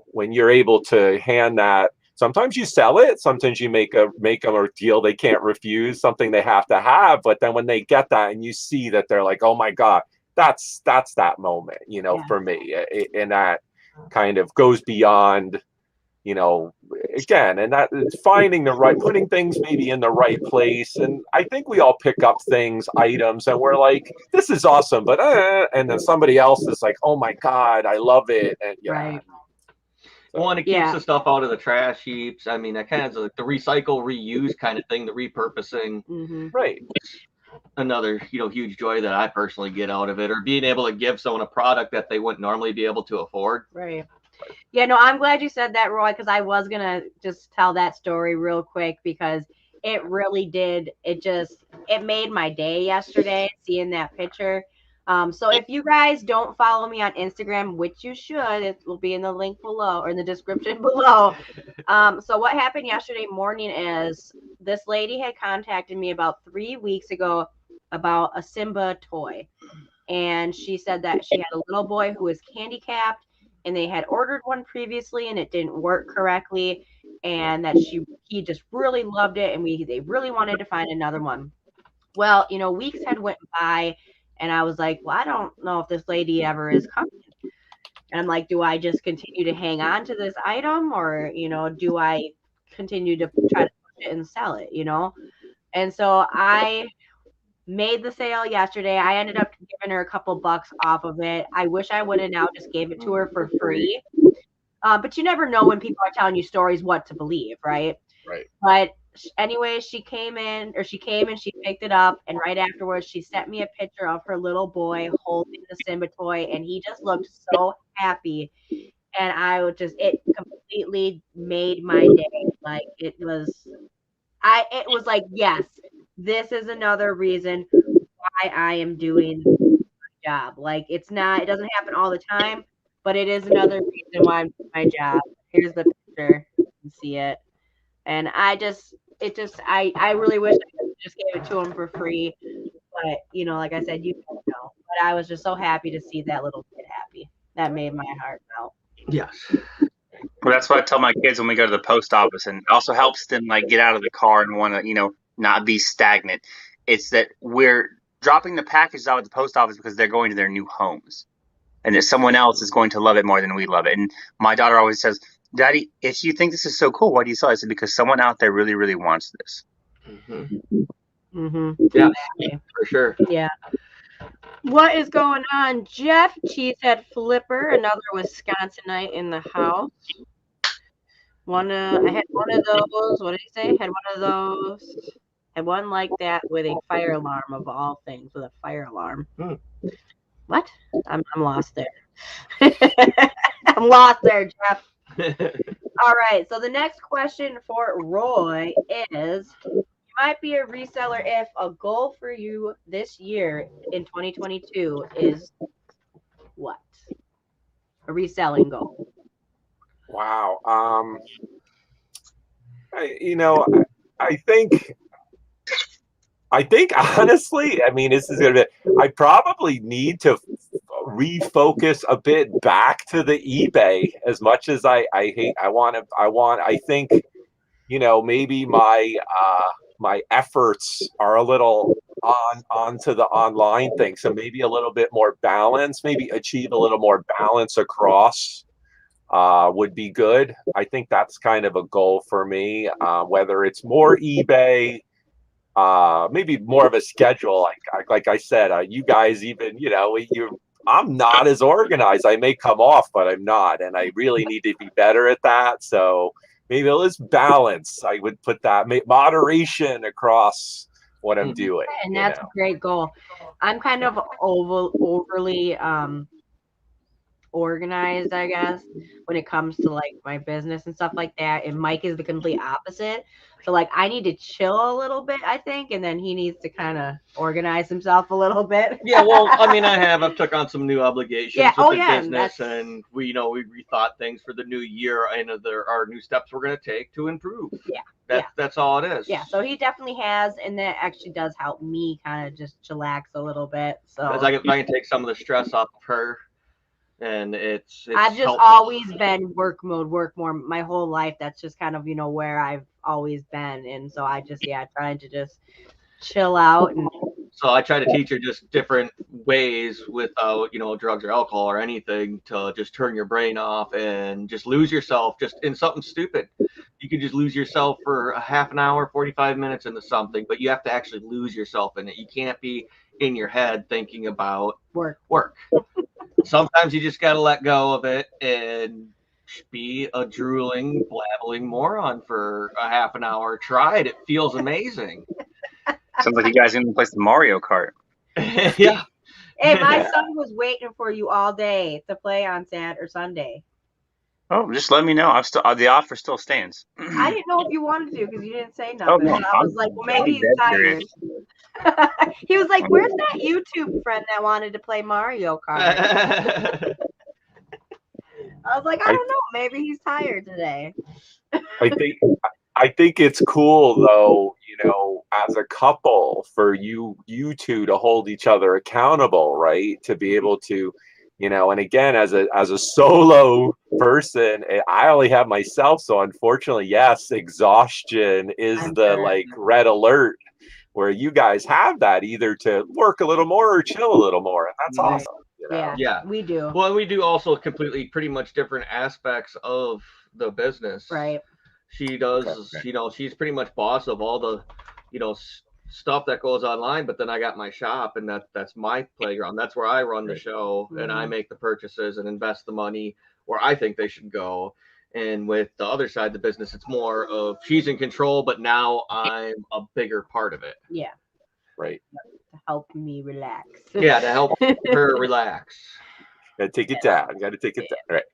when you're able to hand that, sometimes you sell it, sometimes you make them a deal they can't refuse, something they have to have, but then when they get that and you see that, they're like, oh my god, that's that moment, for me, and that kind of goes beyond, again, and that it's finding putting things maybe in the right place. And I think we all pick up items, and we're like, this is awesome, but and then somebody else is like, oh my god, I love it. And Right. It keeps the stuff out of the trash heaps. I mean, that kind of like the recycle, reuse kind of thing, the repurposing. Mm-hmm. Right. Another, huge joy that I personally get out of it, or being able to give someone a product that they wouldn't normally be able to afford. Right. Yeah, no, I'm glad you said that, Roy, because I was going to just tell that story real quick, because it really did. It made my day yesterday seeing that picture. So if you guys don't follow me on Instagram, which you should, it will be in the link below or in the description below. So what happened yesterday morning is this lady had contacted me about 3 weeks ago about a Simba toy. And she said that she had a little boy who was handicapped, and they had ordered one previously and it didn't work correctly, and that he just really loved it, and they really wanted to find another one. Well, weeks had went by, and I was like, well, I don't know if this lady ever is coming. And I'm like, do I just continue to hang on to this item, or, do I continue to try to push it and sell it, And so I made the sale yesterday. I ended up giving her a couple bucks off of it. I wish I would have now just gave it to her for free. But you never know when people are telling you stories what to believe, right? Right. But anyway, she came and she picked it up, and right afterwards she sent me a picture of her little boy holding the Simba toy, and he just looked so happy. And it completely made my day. Like, it was like, yes, this is another reason why I am doing my job. Like, it doesn't happen all the time, but it is another reason why I'm doing my job. Here's the picture. You can see it. And I really wish I could just gave it to him for free. But, like I said, you don't know. But I was just so happy to see that little kid happy. That made my heart melt. Yes. Well, that's what I tell my kids when we go to the post office, and it also helps them get out of the car and want to, not be stagnant. It's that we're dropping the packages out at the post office because they're going to their new homes, and that someone else is going to love it more than we love it. And my daughter always says, Daddy, if you think this is so cool, why do you sell it? I said, because someone out there really, really wants this. Mm-hmm. Mm-hmm. Yeah, for sure. Yeah. What is going on, Jeff? Cheesehead Flipper, another Wisconsinite in the house. I had one of those. What did he say? Had one of those. Had one like that with a fire alarm of all things, with a fire alarm. What? I'm lost there. I'm lost there, Jeff. All right. So the next question for Roy is: you might be a reseller if a goal for you this year in 2022 is what? A reselling goal. Wow. I think honestly, I mean, this is gonna be. I probably need to refocus a bit back to the eBay. As much as I think, maybe my efforts are a little onto the online thing. So maybe a little bit more balance, maybe achieve a little more balance across would be good. I think that's kind of a goal for me. Whether it's more eBay, maybe more of a schedule. Like I said, you guys even, I'm not as organized. I may come off, but I'm not, and I really need to be better at that. So maybe let's balance. I would put that moderation across what I'm doing. And that's a great goal. I'm kind of overly organized, I guess, when it comes to like my business and stuff like that. And Mike is the complete opposite. So like I need to chill a little bit, I think, and then he needs to kind of organize himself a little bit. Yeah, well, I mean, I've took on some new obligations with the business, and we rethought things for the new year, and there are new steps we're going to take to improve. That's all it is. Yeah, so he definitely has, and that actually does help me kind of just chillax a little bit. So I can take some of the stress off of her. And it's I've just helpful. always been work mode, work more my whole life. That's just kind of, where I've always been. And so I just, trying to just chill out. And so I try to teach her just different ways without, drugs or alcohol or anything to just turn your brain off and just lose yourself just in something stupid. You can just lose yourself for a half an hour, 45 minutes into something, but you have to actually lose yourself in it. You can't be in your head thinking about work. Sometimes you just got to let go of it and be a drooling, blabbling moron for a half an hour. Try it. It feels amazing. Sounds like you guys are going to play some Mario Kart. Yeah. Hey, my son was waiting for you all day to play on Saturday or Sunday. Oh, just let me know. The offer still stands. I didn't know if you wanted to because you didn't say nothing. No, I was like, well, maybe he's tired. He was like, where's that YouTube friend that wanted to play Mario Kart? I was like, I don't know. Maybe he's tired today. I think it's cool though, as a couple for you two to hold each other accountable, right? To be able to, and again, as a solo person, I only have myself. So unfortunately, yes, exhaustion is the red alert, where you guys have that either to work a little more or chill a little more. And that's awesome. Yeah, we do. Well, we do also completely pretty much different aspects of the business. Right. She does, she's pretty much boss of all the, stuff that goes online, but then I got my shop, and that's my playground. That's where I run the show, and I make the purchases and invest the money where I think they should go. And with the other side of the business, it's more of she's in control, but now I'm a bigger part of it. Yeah. Right. To help me relax. Yeah, to help her relax. Gotta take it down. Gotta take it down. Right.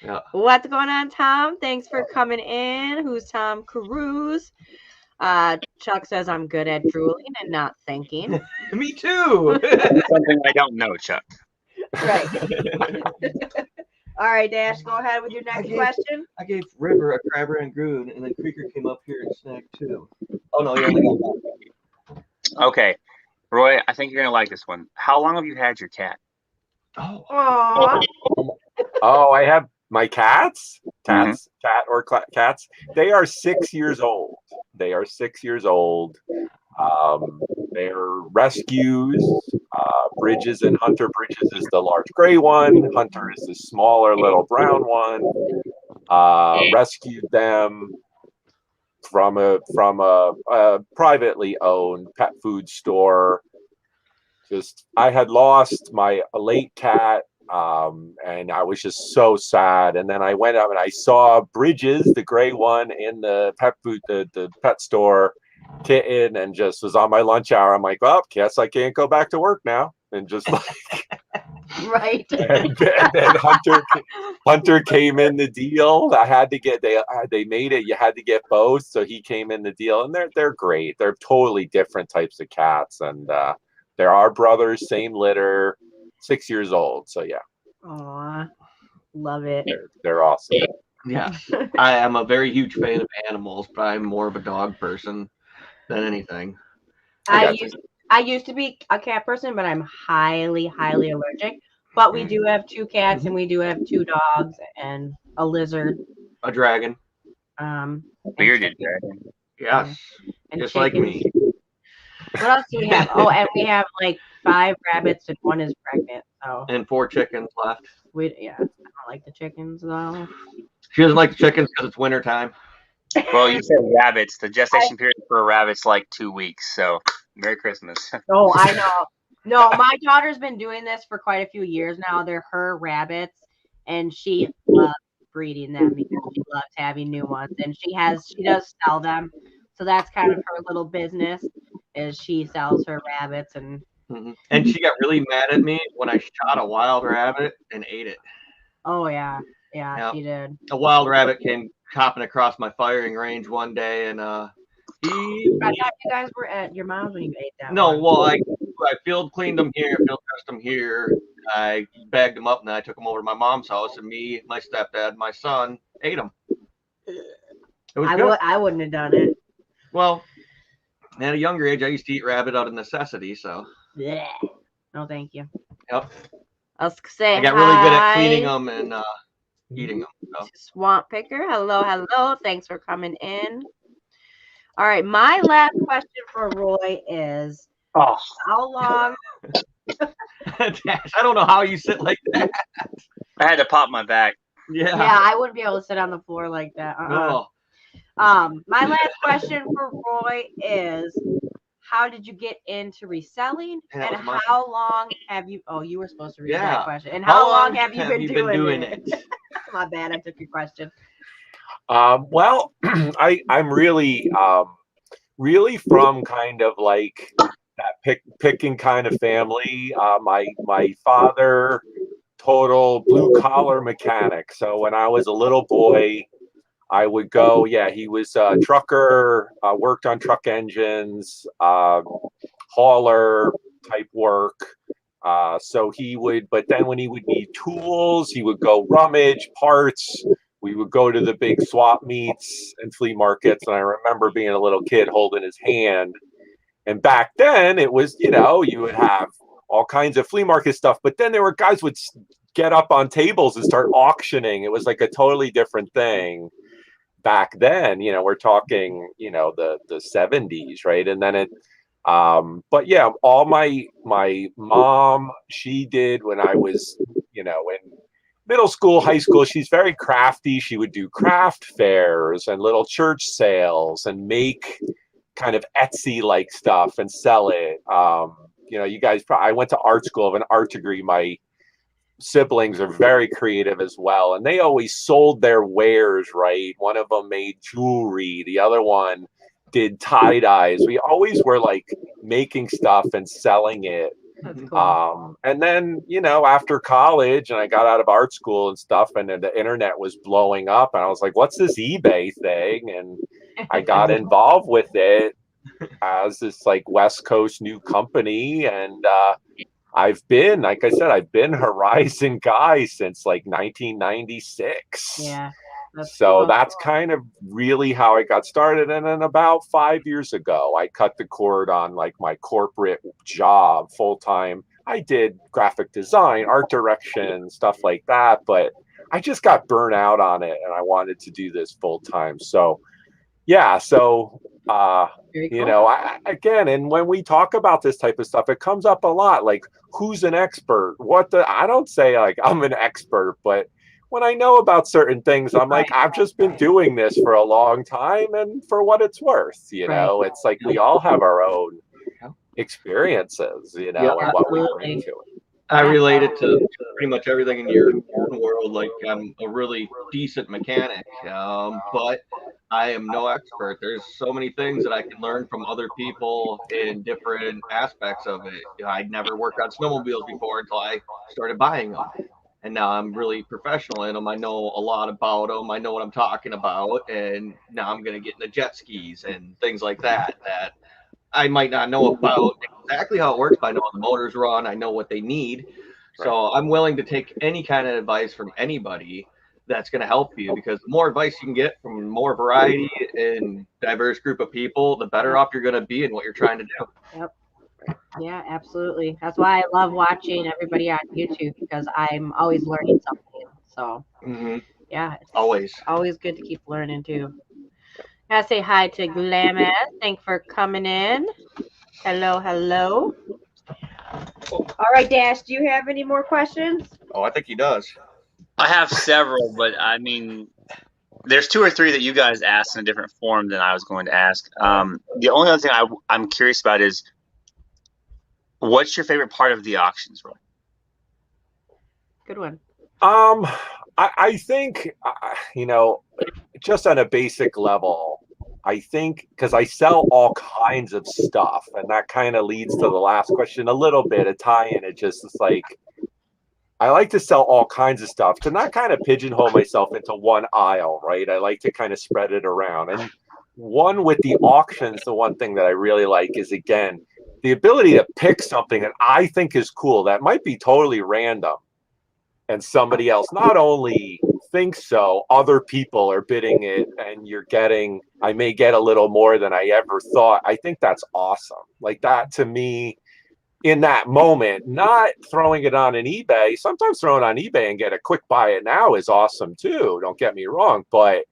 Yeah. What's going on, Tom? Thanks for coming in. Who's Tom Cruise? Chuck says I'm good at drooling and not thinking. Me too. Something I don't know, Chuck. Right. All right, Dash, go ahead with your next question. I gave River a crabber and Groon, and then Creaker came up here and snagged two. Oh, no, he only got one. Okay. Roy, I think you're going to like this one. How long have you had your cat? Oh, I have my cats, cat or cats. They are 6 years old. They're rescues. Bridges and Hunter. Bridges is the large gray one. Hunter is the smaller little brown one. Rescued them from a privately owned pet food store. I had lost my late cat And I was just so sad. And then I went up and I saw Bridges, the gray one, in the pet food, the pet store, kitten, and just was on my lunch hour. I'm like, well, guess I can't go back to work now. And just like, Right. and then Hunter came in the deal. I had to get they made it. You had to get both, so he came in the deal, and they're great. They're totally different types of cats, and they're our brothers, same litter, 6 years old. So yeah. Aw, love it. They're awesome. Yeah, I am a very huge fan of animals, but I'm more of a dog person than anything. I used to be a cat person, but I'm highly allergic. But we do have 2 cats, and we do have 2 dogs and a lizard. A dragon. Bearded dragon. Yes, and just like me. What else do we have? Oh, and we have like 5 rabbits, and 1 is pregnant. So And 4 chickens left. I don't like the chickens though. She doesn't like the chickens because it's winter time. Well, you said rabbits. The gestation period for a rabbit's like 2 weeks. So Merry Christmas. Oh, I know. No, my daughter's been doing this for quite a few years now. They're her rabbits, and she loves breeding them because she loves having new ones, and she does sell them. So that's kind of her little business, is she sells her rabbits. And And she got really mad at me when I shot a wild rabbit and ate it. oh yeah, Yep. she did. A wild rabbit came hopping across my firing range one day, and I thought you guys were at your mom's when you ate that. no, one. well, I field cleaned them here, field dressed them here. I bagged them up, and then I took them over to my mom's house, and me, my stepdad, my son ate them. It was good. I wouldn't have done it. Well, at a younger age, I used to eat rabbit out of necessity, so. Blech. No, thank you. Yep. I was say I got really good at hi cleaning them and eating them. So. to Swamp Picker. Hello. Thanks for coming in. All right, my last question for Roy is, how long? Dash, I don't know how you sit like that. I had to pop my back. Yeah. Yeah, I wouldn't be able to sit on the floor like that. No. My last question for Roy is, how did you get into reselling, Yeah, and how long have you? Oh, you were supposed to read that Yeah. question. And how long have you been doing it? My bad, I took your question. Well, I'm really from kind of like that picking kind of family. My father, total blue collar mechanic. So when I was a little boy, I would go. Yeah, he was a trucker. Worked on truck engines, hauler type work. So he would, but then when he would need tools, he would go rummage parts. We would go to the big swap meets and flea markets. And I remember being a little kid holding his hand. And back then it was, you would have all kinds of flea market stuff. But then there were guys would get up on tables and start auctioning. It was like a totally different thing back then. We're talking, the 70s, right? And then but yeah, all my mom, she did when I was, in middle school, high school. She's very crafty. She would do craft fairs and little church sales and make kind of Etsy like stuff and sell it. You guys, I went to art school, have an art degree. My siblings are very creative as well, and they always sold their wares, right? One of them made jewelry, the other one did tie-dyes. We always were like making stuff and selling it. That's cool. And then, after college and I got out of art school and stuff, and then the internet was blowing up, and I was like, what's this eBay thing? And I got involved with it as this like West Coast new company. And I've been, like I said, Horizon guy since like 1996. Yeah. That's kind of really how I got started. And then about 5 years ago, I cut the cord on like my corporate job full time. I did graphic design, art direction, stuff like that, but I just got burnt out on it and I wanted to do this full time. So yeah, Very cool. again, and when we talk about this type of stuff, it comes up a lot. Like, who's an expert? I don't say like I'm an expert, but when I know about certain things, I'm like, I've just been doing this for a long time, and for what it's worth, it's like we all have our own experiences, and what we bring to it. I relate it to pretty much everything in your world. Like I'm a really decent mechanic, but I am no expert. There's so many things that I can learn from other people in different aspects of it. I'd never worked on snowmobiles before until I started buying them, and now I'm really professional in them. I know a lot about them. I know what I'm talking about, and now I'm gonna get into jet skis and things like that. That I might not know about exactly how it works, but I know how the motors run. I know what they need. So I'm willing to take any kind of advice from anybody that's going to help you, because the more advice you can get from more variety and diverse group of people, the better off you're going to be in what you're trying to do. Yep. Yeah, absolutely. That's why I love watching everybody on YouTube, because I'm always learning something. So yeah, it's always good to keep learning too. Gotta say hi to Glamas. Thanks for coming in. Hello, hello. All right, Dash, do you have any more questions? Oh, I think he does. I have several, but I mean, there's 2 or 3 that you guys asked in a different form than I was going to ask. The only other thing I'm curious about is, what's your favorite part of the auctions, Roy? Good one. I think, just on a basic level, I think, because I sell all kinds of stuff, and that kind of leads to the last question a little bit, a tie-in. It just is like, I like to sell all kinds of stuff to not kind of pigeonhole myself into one aisle, right? I like to kind of spread it around. And one with the auctions, the one thing that I really like is, again, the ability to pick something that I think is cool that might be totally random, and somebody else not only thinks so, other people are bidding it, and I may get a little more than I ever thought. I think that's awesome. Like, that to me, in that moment, not throwing it on an eBay. Sometimes throwing it on eBay and get a quick buy it now is awesome too, don't get me wrong, but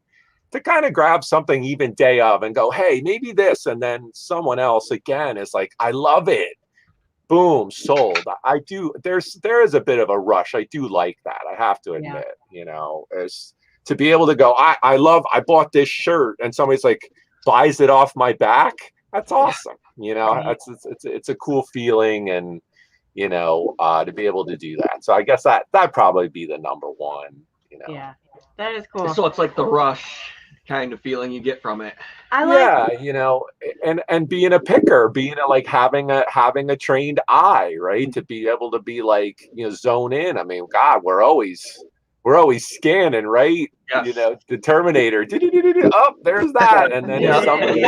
to kind of grab something even day of and go, hey, maybe this, and then someone else again is like, I love it, boom, sold. I do. There is a bit of a rush. I do like that. I have to admit, as to be able to go, I bought this shirt, and somebody's like buys it off my back. That's awesome. It's a cool feeling, and to be able to do that. So I guess that'd probably be the number one. Yeah, that is cool. So it's like the rush kind of feeling you get from it. And being a picker, like having a trained eye, right? To be able to be like, zone in. I mean, God, we're always scanning, right? Yes. The Terminator. Oh, there's that, and then somebody,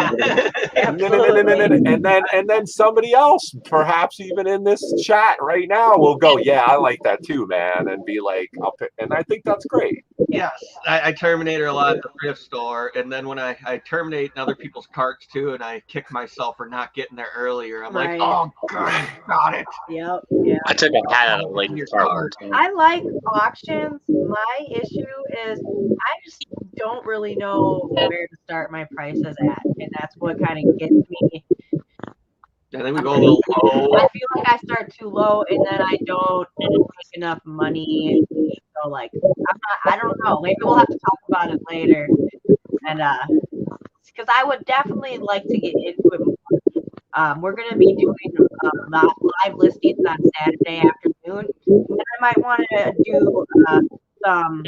and then somebody else, perhaps even in this chat right now, will go, yeah, I like that too, man, and be like, I'll pick, and I think that's great. Yes, I Terminator a lot at the thrift store, and then when I terminate in other people's carts too, and I kick myself for not getting there earlier. I'm like, oh, God, got it. Yep. Yeah. I took a hat out of the lady's cart. I like auctions. My issue is I just don't really know where to start my prices at, and that's what kind of gets me. I think we go a little low. I feel like I start too low, and then I don't make enough money. So, like, I don't know. Maybe we'll have to talk about it later. And because I would definitely like to get into it more. We're going to be doing live listings on Saturday afternoon, and I might want to do some,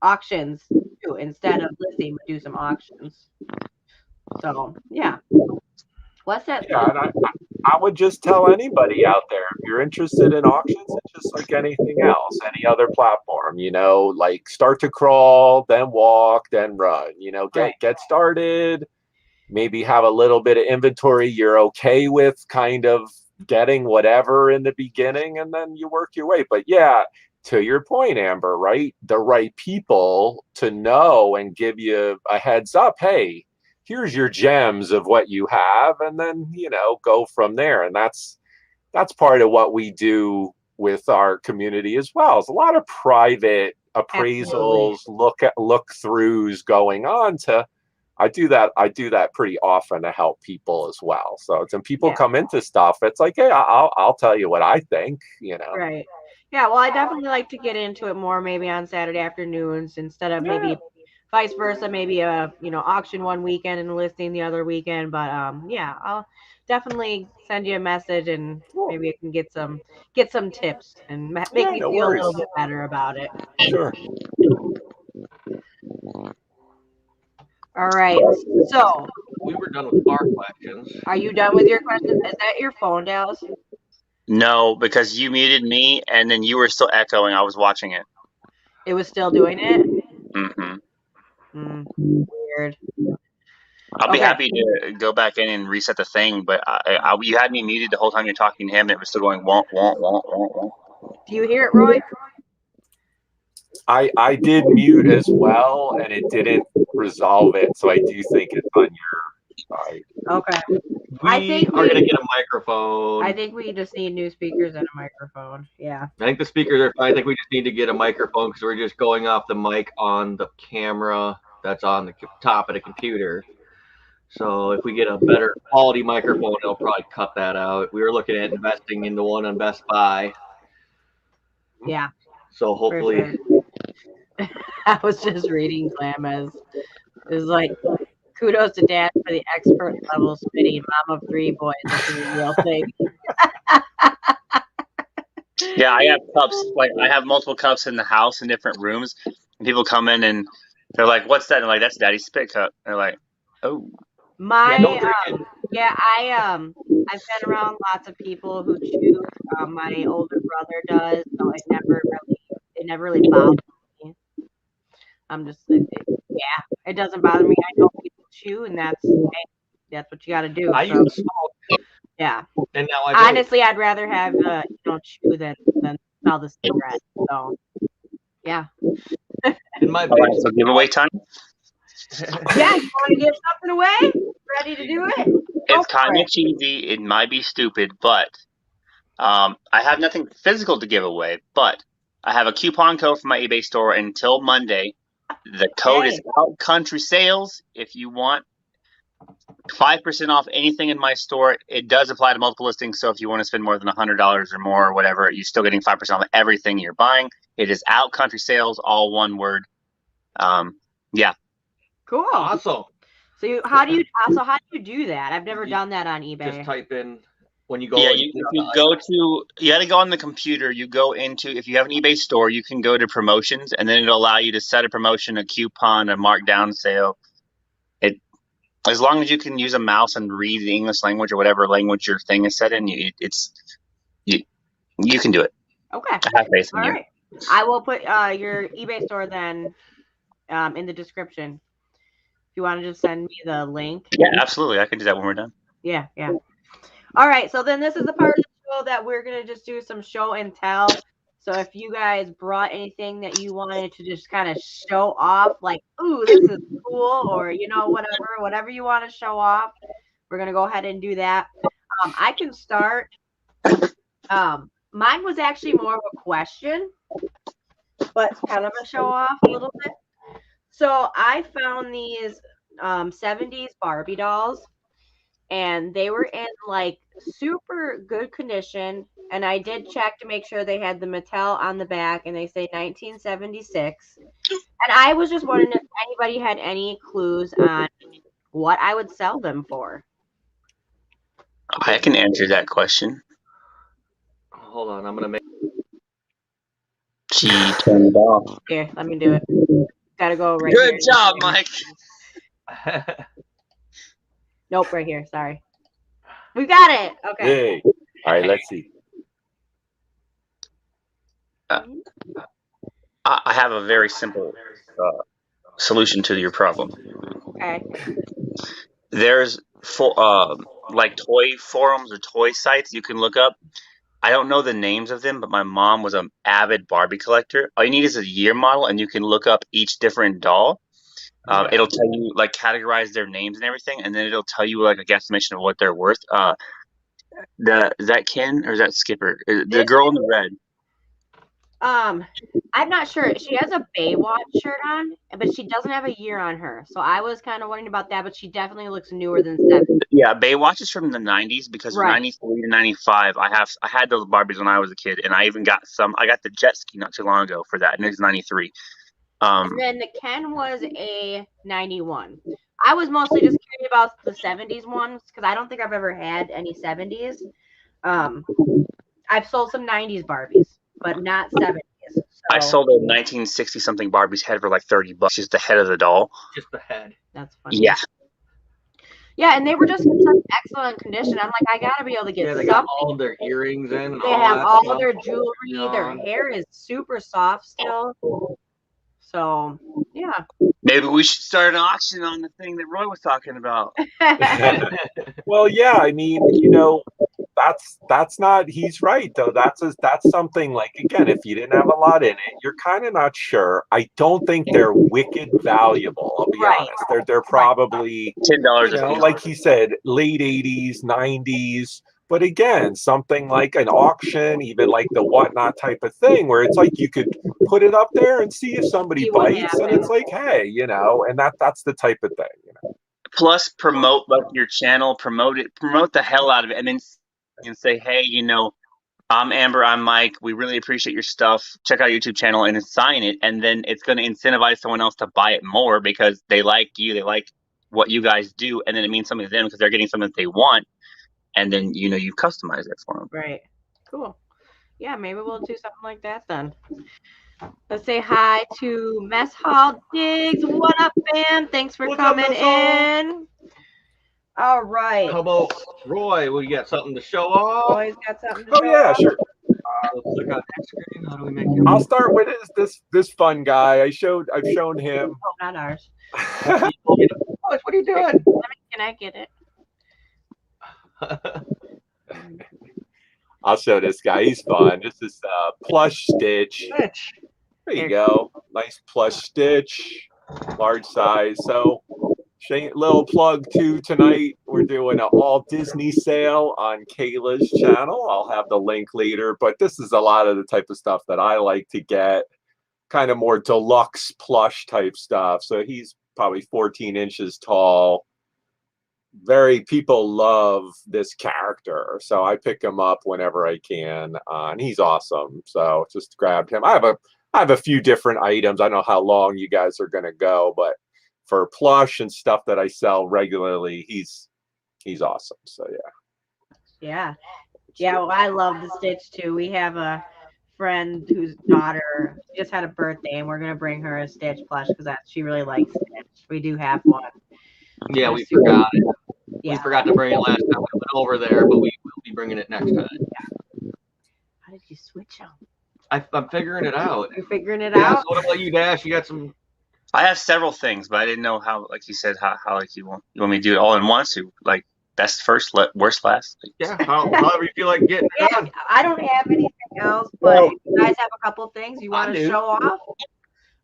auctions too, instead of listing, but do some auctions. So, yeah. What's that? Yeah, and I would just tell anybody out there, if you're interested in auctions, it's just like anything else, any other platform, like start to crawl, then walk, then run, get started, maybe have a little bit of inventory you're okay with kind of getting whatever in the beginning, and then you work your way. But yeah, to your point, Amber, right? The right people to know and give you a heads up, hey, here's your gems of what you have, and then, go from there. And that's part of what we do with our community as well. It's a lot of private appraisals, look throughs going on. I do that pretty often to help people as well. So when people come into stuff, it's like, hey, I'll tell you what I think, Right. Yeah, well, I definitely like to get into it more maybe on Saturday afternoons instead of maybe vice versa, maybe a auction one weekend and listing the other weekend. But yeah, I'll definitely send you a message and maybe I can get some tips and make me no feel worries. a little bit better about it. Sure. All right. So We were done with our questions. are you done with your questions? Is that your phone, Dallas? No, because you muted me and then you were still echoing. I was watching it. It was still doing it? Mm-hmm. Weird. I'll be Okay. happy to go back in and reset the thing, but you had me muted the whole time you're talking to him, and it was still going won't. Do you hear it, Roy? I did mute as well, and it didn't resolve it. So I do think it's on your side. Okay. We are going to get a microphone. I think we just need new speakers and a microphone. Yeah. I think the speakers are fine. I think we just need to get a microphone because we're just going off the mic on the camera that's on the top of the computer. So if we get a better quality microphone, it'll probably cut that out. We were looking at investing into one on Best Buy. Yeah. So hopefully. Sure. I was just reading Glamez. It was like, kudos to Dad for the expert level spitting mom of 3 boys. This is a real thing. Yeah, I have cups. Like I have multiple cups in the house in different rooms, and people come in and they're like, "What's that?" And I'm like, "That's Daddy's spit cup." And they're like, "Oh." My don't drink it. yeah, I've been around lots of people who chew. My older brother does, so it never really bothers me. I'm just yeah, it doesn't bother me. I know people chew, and that's what you got to do. I So, used to smoke, yeah. and now I vape. Honestly, I'd rather have chew than smell the cigarette. So, yeah. In my All right, vape. so giveaway time. Yeah, you want to give something away? Ready to do it? It's kind of cheesy. It might be stupid, but I have nothing physical to give away. But I have a coupon code for my eBay store until Monday. The code is Out Country Sales. If you want 5% off anything in my store, it does apply to multiple listings. So if you want to spend more than $100 or more or whatever, you're still getting 5% off everything you're buying. It is Out Country Sales, all one word. Yeah. Cool. Awesome. So how do you do that? I've never done that on eBay. Just type in when you go. Yeah, you got to go on the computer. You go into, if you have an eBay store, you can go to promotions, and then it'll allow you to set a promotion, a coupon, a markdown sale. As long as you can use a mouse and read the English language or whatever language your thing is set in, you can do it. Okay. I have faith in you. Right. I will put your eBay store then in the description. If you want to just send me the link. Yeah, absolutely. I can do that when we're done. Yeah. All right. So then this is the part of the show that we're going to just do some show and tell. So if you guys brought anything that you wanted to just kind of show off, like, ooh, this is cool, or, whatever you want to show off, we're going to go ahead and do that. I can start. Mine was actually more of a question, but kind of a show off a little bit. So I found these 70s Barbie dolls, and they were in like super good condition. And I did check to make sure they had the Mattel on the back, and they say 1976. And I was just wondering if anybody had any clues on what I would sell them for. I can answer that question. Hold on, I'm gonna make. She turned it off. Here, let me do it. Gotta go right Good here. job, Mike. Nope, right here. Sorry. We got it. Okay. Hey. All right, let's see. I have a very simple solution to your problem. Okay. There's like toy forums or toy sites you can look up. I don't know the names of them, but my mom was an avid Barbie collector. All you need is a year model, and you can look up each different doll. It'll tell you, like, categorize their names and everything, and then it'll tell you, like, a guesstimation of what they're worth. Is that Ken or is that Skipper? The girl in the red. I'm not sure. She has a Baywatch shirt on, but she doesn't have a year on her. So I was kind of wondering about that, but she definitely looks newer than 70. Yeah, Baywatch is from the 90s because from 93 to 95, I had those Barbies when I was a kid, and I even got some. I got the jet ski not too long ago for that, and it's 93. And then the Ken was a 91. I was mostly just curious about the 70s ones because I don't think I've ever had any 70s. I've sold some 90s Barbies, but not 70s. So. I sold a 1960 something Barbie's head for like $30, just the head of the doll. Just the head. That's funny. Yeah. Yeah, and they were just in such excellent condition. I'm like, I gotta be able to get Yeah, they something. got all their earrings in. And They all have that all stuff. their jewelry. Their hair is super soft still. So, yeah. Maybe we should start an auction on the thing that Roy was talking about. Well, yeah, I mean, you know, that's not. He's right though. That's something like, again, if you didn't have a lot in it, you're kind of not sure. I don't think they're wicked valuable. I'll be honest. They're probably $10 you know, a piece. like he said, late 80s, 90s. But again, something like an auction, even like the whatnot type of thing, where it's like you could put it up there and see if somebody See what bites, and it's like, hey, you know, and that's the type of thing, you know. Plus, promote like your channel, promote the hell out of it, and then say, hey, you know, I'm Amber, I'm Mike. We really appreciate your stuff. Check out our YouTube channel and then sign it, and then it's going to incentivize someone else to buy it more because they like you, they like what you guys do, and then it means something to them because they're getting something that they want, and then you know you customize it for them. Right. Cool. Yeah, maybe we'll do something like that then. Let's say hi to Mess Hall Diggs. What up, fam? Thanks for coming in. All right. How about Roy? We got something to show off. Roy's got something to show Yeah, off. sure. Let's click on that screen. How do we make him? I'll start with this fun guy. I've shown him. Oh, not ours. What are you doing? Can I get it? I'll show this guy. He's fun. This is plush Stitch. There you go. Nice plush Stitch, large size. So, little plug too tonight. We're doing an all Disney sale on Kayla's channel. I'll have the link later. But this is a lot of the type of stuff that I like to get, kind of more deluxe plush type stuff. So he's probably 14 inches tall. People love this character, so I pick him up whenever I can, and he's awesome. So just grabbed him. I have a few different items. I don't know how long you guys are gonna go, but for plush and stuff that I sell regularly, he's awesome. So yeah. Well, I love the Stitch too. We have a friend whose daughter just had a birthday, and we're gonna bring her a Stitch plush because she really likes Stitch. We do have one. Yeah, we forgot it. Yeah. We forgot to bring it last time we went over there, but we will be bringing it next time. Yeah. How did you switch them? I'm figuring it out. You're figuring it out? So what about you, Dash? You got some? I have several things, but I didn't know how, like you said, how like you want me to do it all in once, or like best first, worst last. Yeah, however you feel like getting it done. I don't have anything else, but if you guys have a couple things you want to show off.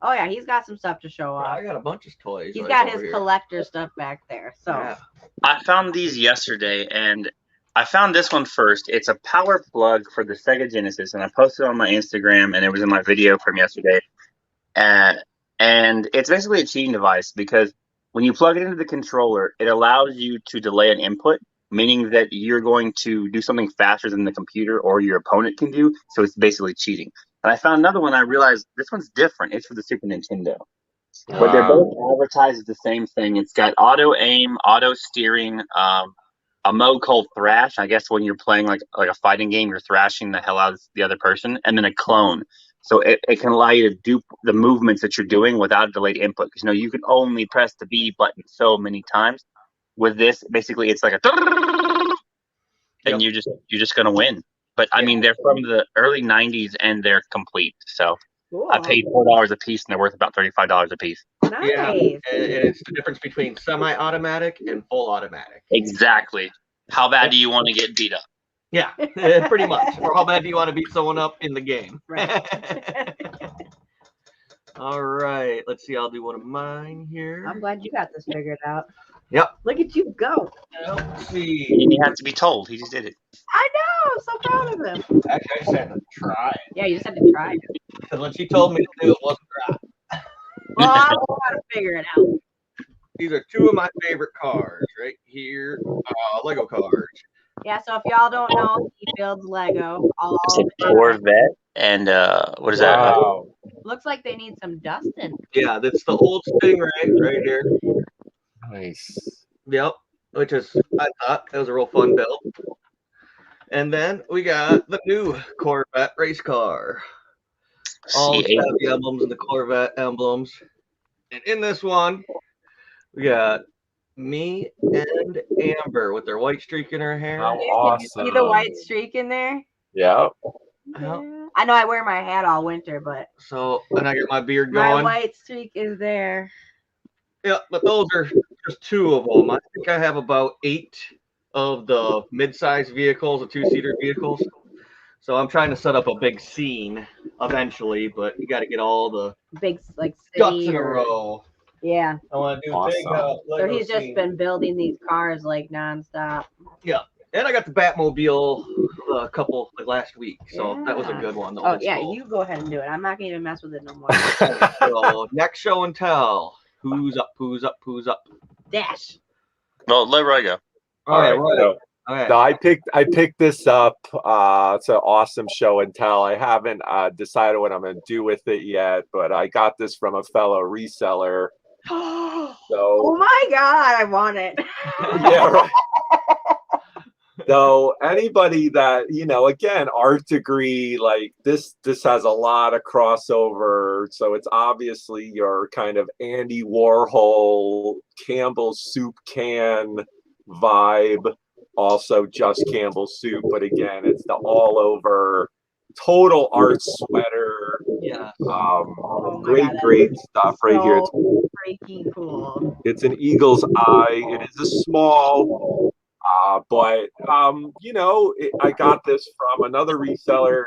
Oh yeah, he's got some stuff to show off. I got a bunch of toys. He's got his collector stuff back there. So yeah. I found these yesterday, and I found this one first. It's a power plug for the Sega Genesis, and I posted it on my Instagram, and it was in my video from yesterday. And it's basically a cheating device because when you plug it into the controller, it allows you to delay an input, meaning that you're going to do something faster than the computer or your opponent can do. So it's basically cheating. And I found another one. I realized this one's different. It's for the Super Nintendo. But they're both advertised as the same thing. It's got auto aim, auto steering, a mode called thrash. I guess when you're playing like a fighting game, you're thrashing the hell out of the other person, and then a clone. So it can allow you to do the movements that you're doing without a delayed input. Because you can only press the B button so many times. With this, basically, it's like a and you're just gonna win. But I mean, they're from the early '90s and they're complete. So cool. I paid $4 a piece, and they're worth about $35 a piece. Nice. Yeah, and it's the difference between semi-automatic and full automatic. Exactly. How bad do you want to get beat up? Yeah, pretty much. Or how bad do you want to beat someone up in the game? Right. All right. Let's see. I'll do one of mine here. I'm glad you got this figured out. Yep. Look at you go. Let's see. You didn't have to be told. He just did it. I know. I'm so proud of him. Actually, I just had to try it. Yeah, you just had to try it. Because when she told me to do it, wasn't right. Well, I don't know how to figure it out. These are two of my favorite cars right here. Lego cars. Yeah, so if y'all don't know, he builds Lego. It's a Corvette and what is that? Looks like they need some dusting. Yeah, that's the old Stingray right here. Nice. Yep, which is, I thought that was a real fun build. And then we got the new Corvette Race Car. All the C8. Chevy emblems and the Corvette emblems. And in this one, we got me and Amber with their white streak in her hair. How Can you see the awesome. white streak in there? Yeah. Yeah. I know I wear my hat all winter, but So, and I get my beard my going. white streak is there. Yeah, but those are just 2 of them. I think I have about 8 of the mid-size vehicles, the 2-seater vehicles. So I'm trying to set up a big scene eventually, but you got to get all the Big like ducks city in a or row. yeah. I want to do a big Awesome. So Lego he's just scene. been building these cars like nonstop. Yeah, and I got the Batmobile a couple like last week, so that was a Yeah. good one. Oh yeah, you go ahead and do it. I'm not gonna even mess with it no more. So next show and tell. Who's up? Who's up? Who's up? Dash. Well, let Roy go. All right, All right, so- Okay. No, I picked this up. It's an awesome show and tell. I haven't decided what I'm going to do with it yet, but I got this from a fellow reseller. Oh So my god, I want it. yeah, right. So anybody that, again, art degree, like this has a lot of crossover. So it's obviously your kind of Andy Warhol, Campbell's soup can vibe. Also just Campbell's soup, but again, it's the all over total art sweater. Yeah. Oh my Great, God, great stuff right here. so freaking cool. It's an eagle's eye. It is a small, but I got this from another reseller.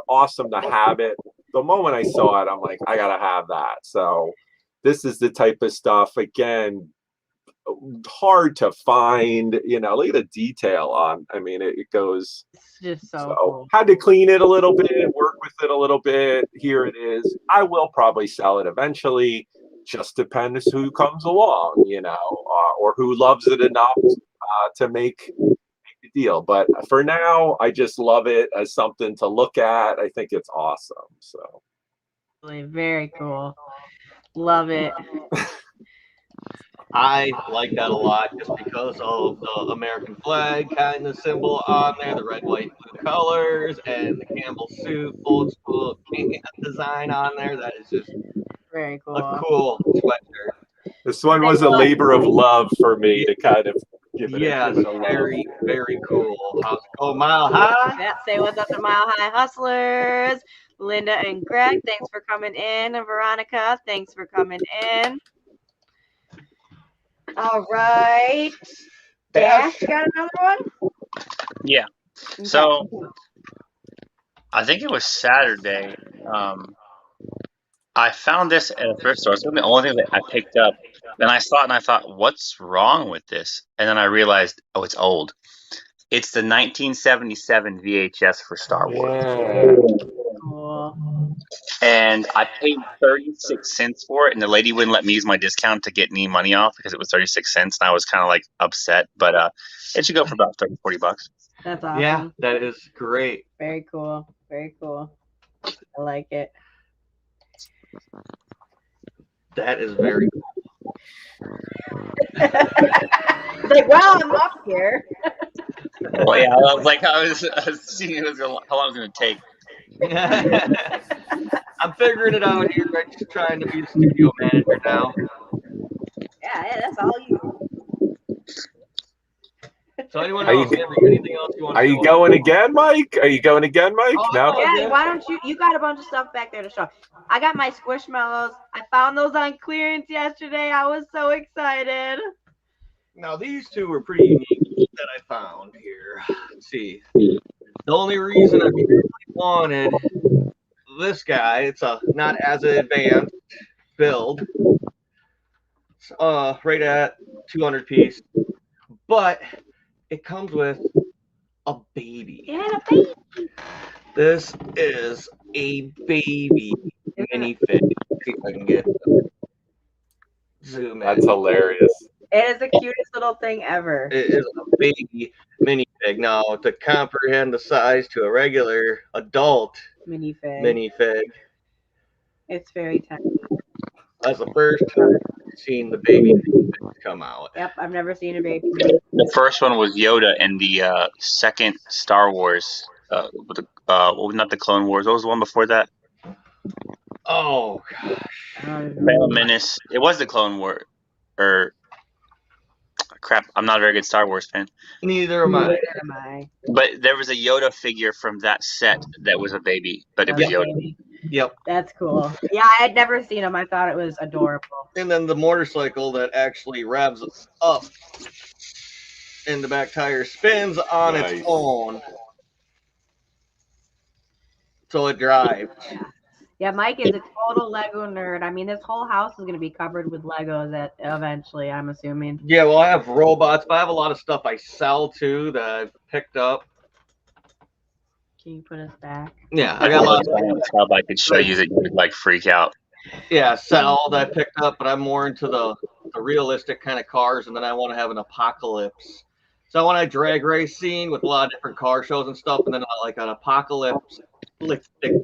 Awesome to have it. The moment I saw it, I'm like, I gotta have that. So this is the type of stuff, again, hard to find. Look at the detail on. I mean, it goes. It's just so cool. Had to clean it a little bit, work with it a little bit. Here it is. I will probably sell it eventually. Just depends who comes along, or who loves it enough to make the deal. But for now, I just love it as something to look at. I think it's awesome. So Very cool. Love it. I like that a lot just because of the American flag kind of symbol on there, the red, white, blue colors, and the Campbell soup old school can design on there. That is just Very cool. a cool sweatshirt. this one was a labor of love for me to kind of give it. Yeah, give it a love. very, very cool. How's it going, Mile High? Yeah, say what's up to Mile High Hustlers. Linda and Greg, thanks for coming in. And Veronica, thanks for coming in. All right. Dash, got another one? Yeah. Okay. So I think it was Saturday. I found this at a thrift store. It's one of the only things that I picked up. Then I saw it and I thought, what's wrong with this? And then I realized, oh, it's old. It's the 1977 VHS for Star Wars. Yeah. Cool. And I paid 36 cents for it, and the lady wouldn't let me use my discount to get any money off because it was 36 cents, and I was kind of like upset. But it should go for about 30, 40 bucks. That's awesome. Yeah, that is great. Very cool. Very cool. I like it. That is very cool. Like, well, I'm up here. Well, yeah, I was seeing how long it was going to take. I'm figuring it out here. I'm just trying to be the studio manager now. Yeah, that's all you. So anyone Are you- else? Anything else you want to Are you going again, Mike? Are you going again, Mike? Oh, No. Yeah, why don't you got a bunch of stuff back there to show. I got my Squishmallows. I found those on clearance yesterday. I was so excited. Now these two were pretty unique that I found here. Let's see. The only reason I really wanted this guy, it's a not as advanced build. It's, right at 200 piece, but it comes with a baby. It had a baby. This is a baby minifig. See if I can get zoom in. That's hilarious. It is the cutest little thing ever. It is a baby minifig. Now, to comprehend the size to a regular adult Minifig. minifig, It's very tempting. That's the first time I've seen the baby come out. Yep, I've never seen a baby. The first one was Yoda in the second Star Wars. Not the Clone Wars. What was the one before that? Oh gosh. Phantom Menace. It was the Clone War. Or crap, I'm not a very good Star Wars fan. Neither am I. Neither am I. But there was a Yoda figure from that set that was a baby, but it was Yep. Yoda. Yep. That's cool. Yeah, I had never seen him. I thought it was adorable. And then the motorcycle that actually revs up and the back tire spins on its own. So it drives. Yeah, Mike is a total Lego nerd. I mean, this whole house is going to be covered with Legos eventually, I'm assuming. Yeah, well, I have robots, but I have a lot of stuff I sell too that I've picked up. Can you put us back? Yeah, I got a lot of stuff I could show you that you would like freak out. Yeah, sell that I picked up, but I'm more into the realistic kind of cars, and then I want to have an apocalypse. So I want a drag race scene with a lot of different car shows and stuff, and then like an apocalypse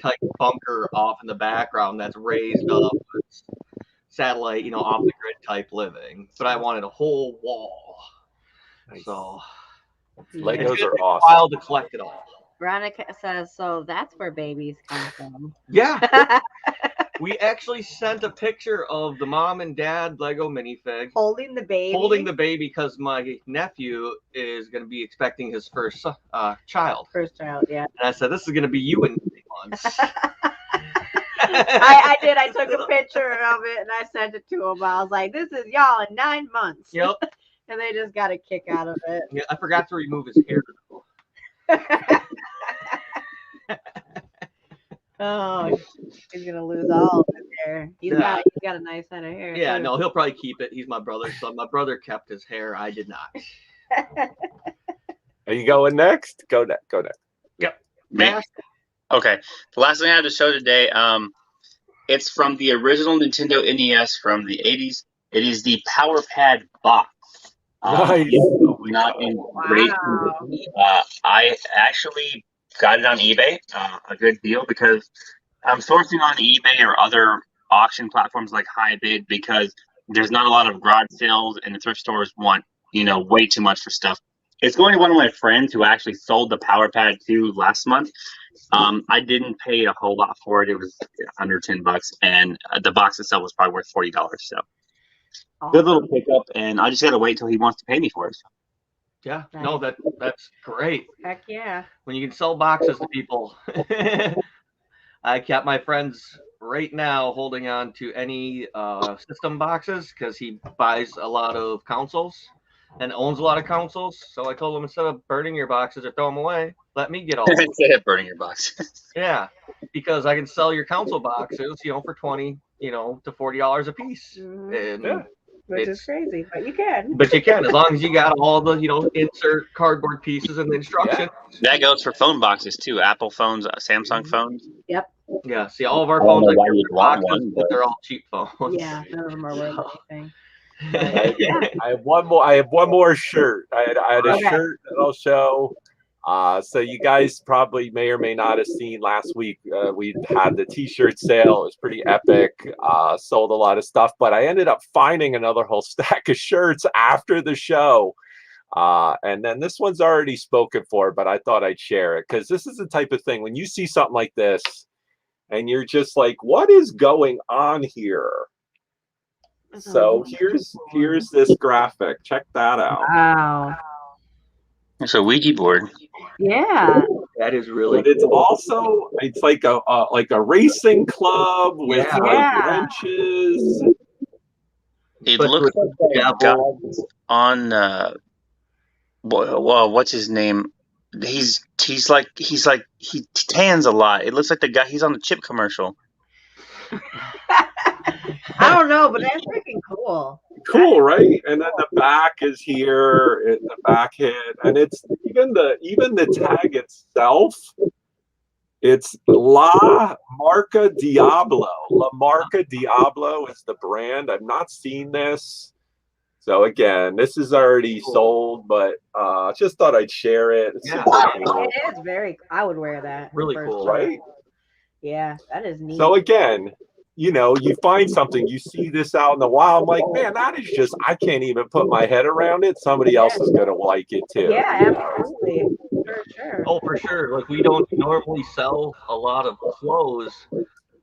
type bunker off in the background that's raised up, it's satellite, off the grid type living. But I wanted a whole wall. Nice. So Legos are awesome. Wild to collect it all. Veronica says, so that's where babies come from. Yeah. We actually sent a picture of the mom and dad Lego minifig holding the baby because my nephew is going to be expecting his first child. First child, yeah. And I said, this is going to be you in 3 months. I did. I took a picture of it and I sent it to him. I was like, this is y'all in 9 months. Yep. And they just got a kick out of it. Yeah, I forgot to remove his hair. Oh, he's gonna lose all of his hair. He's got a nice head of hair. Yeah, too. no, he'll probably keep it. He's my brother, so my brother kept his hair. I did not. Are you going next? Go next. Yep. Okay. The last thing I have to show today, it's from the original Nintendo NES from the 80s. It is the Power Pad box. Nice. Not in great condition. I actually got it on eBay, a good deal, because I'm sourcing on eBay or other auction platforms like HiBid because there's not a lot of garage sales and the thrift stores want, way too much for stuff. It's going to one of my friends who actually sold the Power Pad 2 last month. I didn't pay a whole lot for it. It was under $10, and the box itself was probably worth $40. So good little pickup, and I just got to wait till he wants to pay me for it. Yeah, nice. No, that's great. Heck yeah. When you can sell boxes to people. I kept my friends right now holding on to any system boxes because he buys a lot of consoles and owns a lot of consoles. So I told him, instead of burning your boxes or throw them away, let me get all of them. Instead of burning your boxes. Yeah, because I can sell your console boxes, for $20, to $40 a piece. Mm-hmm. And which is crazy, but you can. But you can, as long as you got all the, insert cardboard pieces and the instructions. Yeah. That goes for phone boxes too. Apple phones, Samsung phones. Yep. Yeah. See, all of our phones are boxes, but they're all cheap phones. Yeah, none of them are worth anything. I have one more shirt. I had a shirt that I'll show. So you guys probably may or may not have seen last week. We had the t-shirt sale. It was pretty epic. Sold a lot of stuff, but I ended up finding another whole stack of shirts after the show. And then this one's already spoken for, but I thought I'd share it because this is the type of thing when you see something like this and you're just like, what is going on here? So here's this graphic. Check that out. Wow. It's a Ouija board. Yeah. That is really But it's like a racing club with wrenches. It looks like God's on what's his name? He tans a lot. It looks like the guy he's on the chip commercial. I don't know, but that's freaking cool. Cool, right? And then the back is here, the back hit, and it's even the tag itself. It's La Marca Diablo. La Marca Diablo is the brand. I've not seen this. So again, this is already sold, but just thought I'd share it. It is very. I would wear that. Really cool, right? Yeah, that is neat. So again, you know, you find something, you see this out in the wild. I'm like, man, that is just, I can't even put my head around it. Somebody else is going to like it too. Yeah, absolutely. For sure. Oh, for sure. Like we don't normally sell a lot of clothes.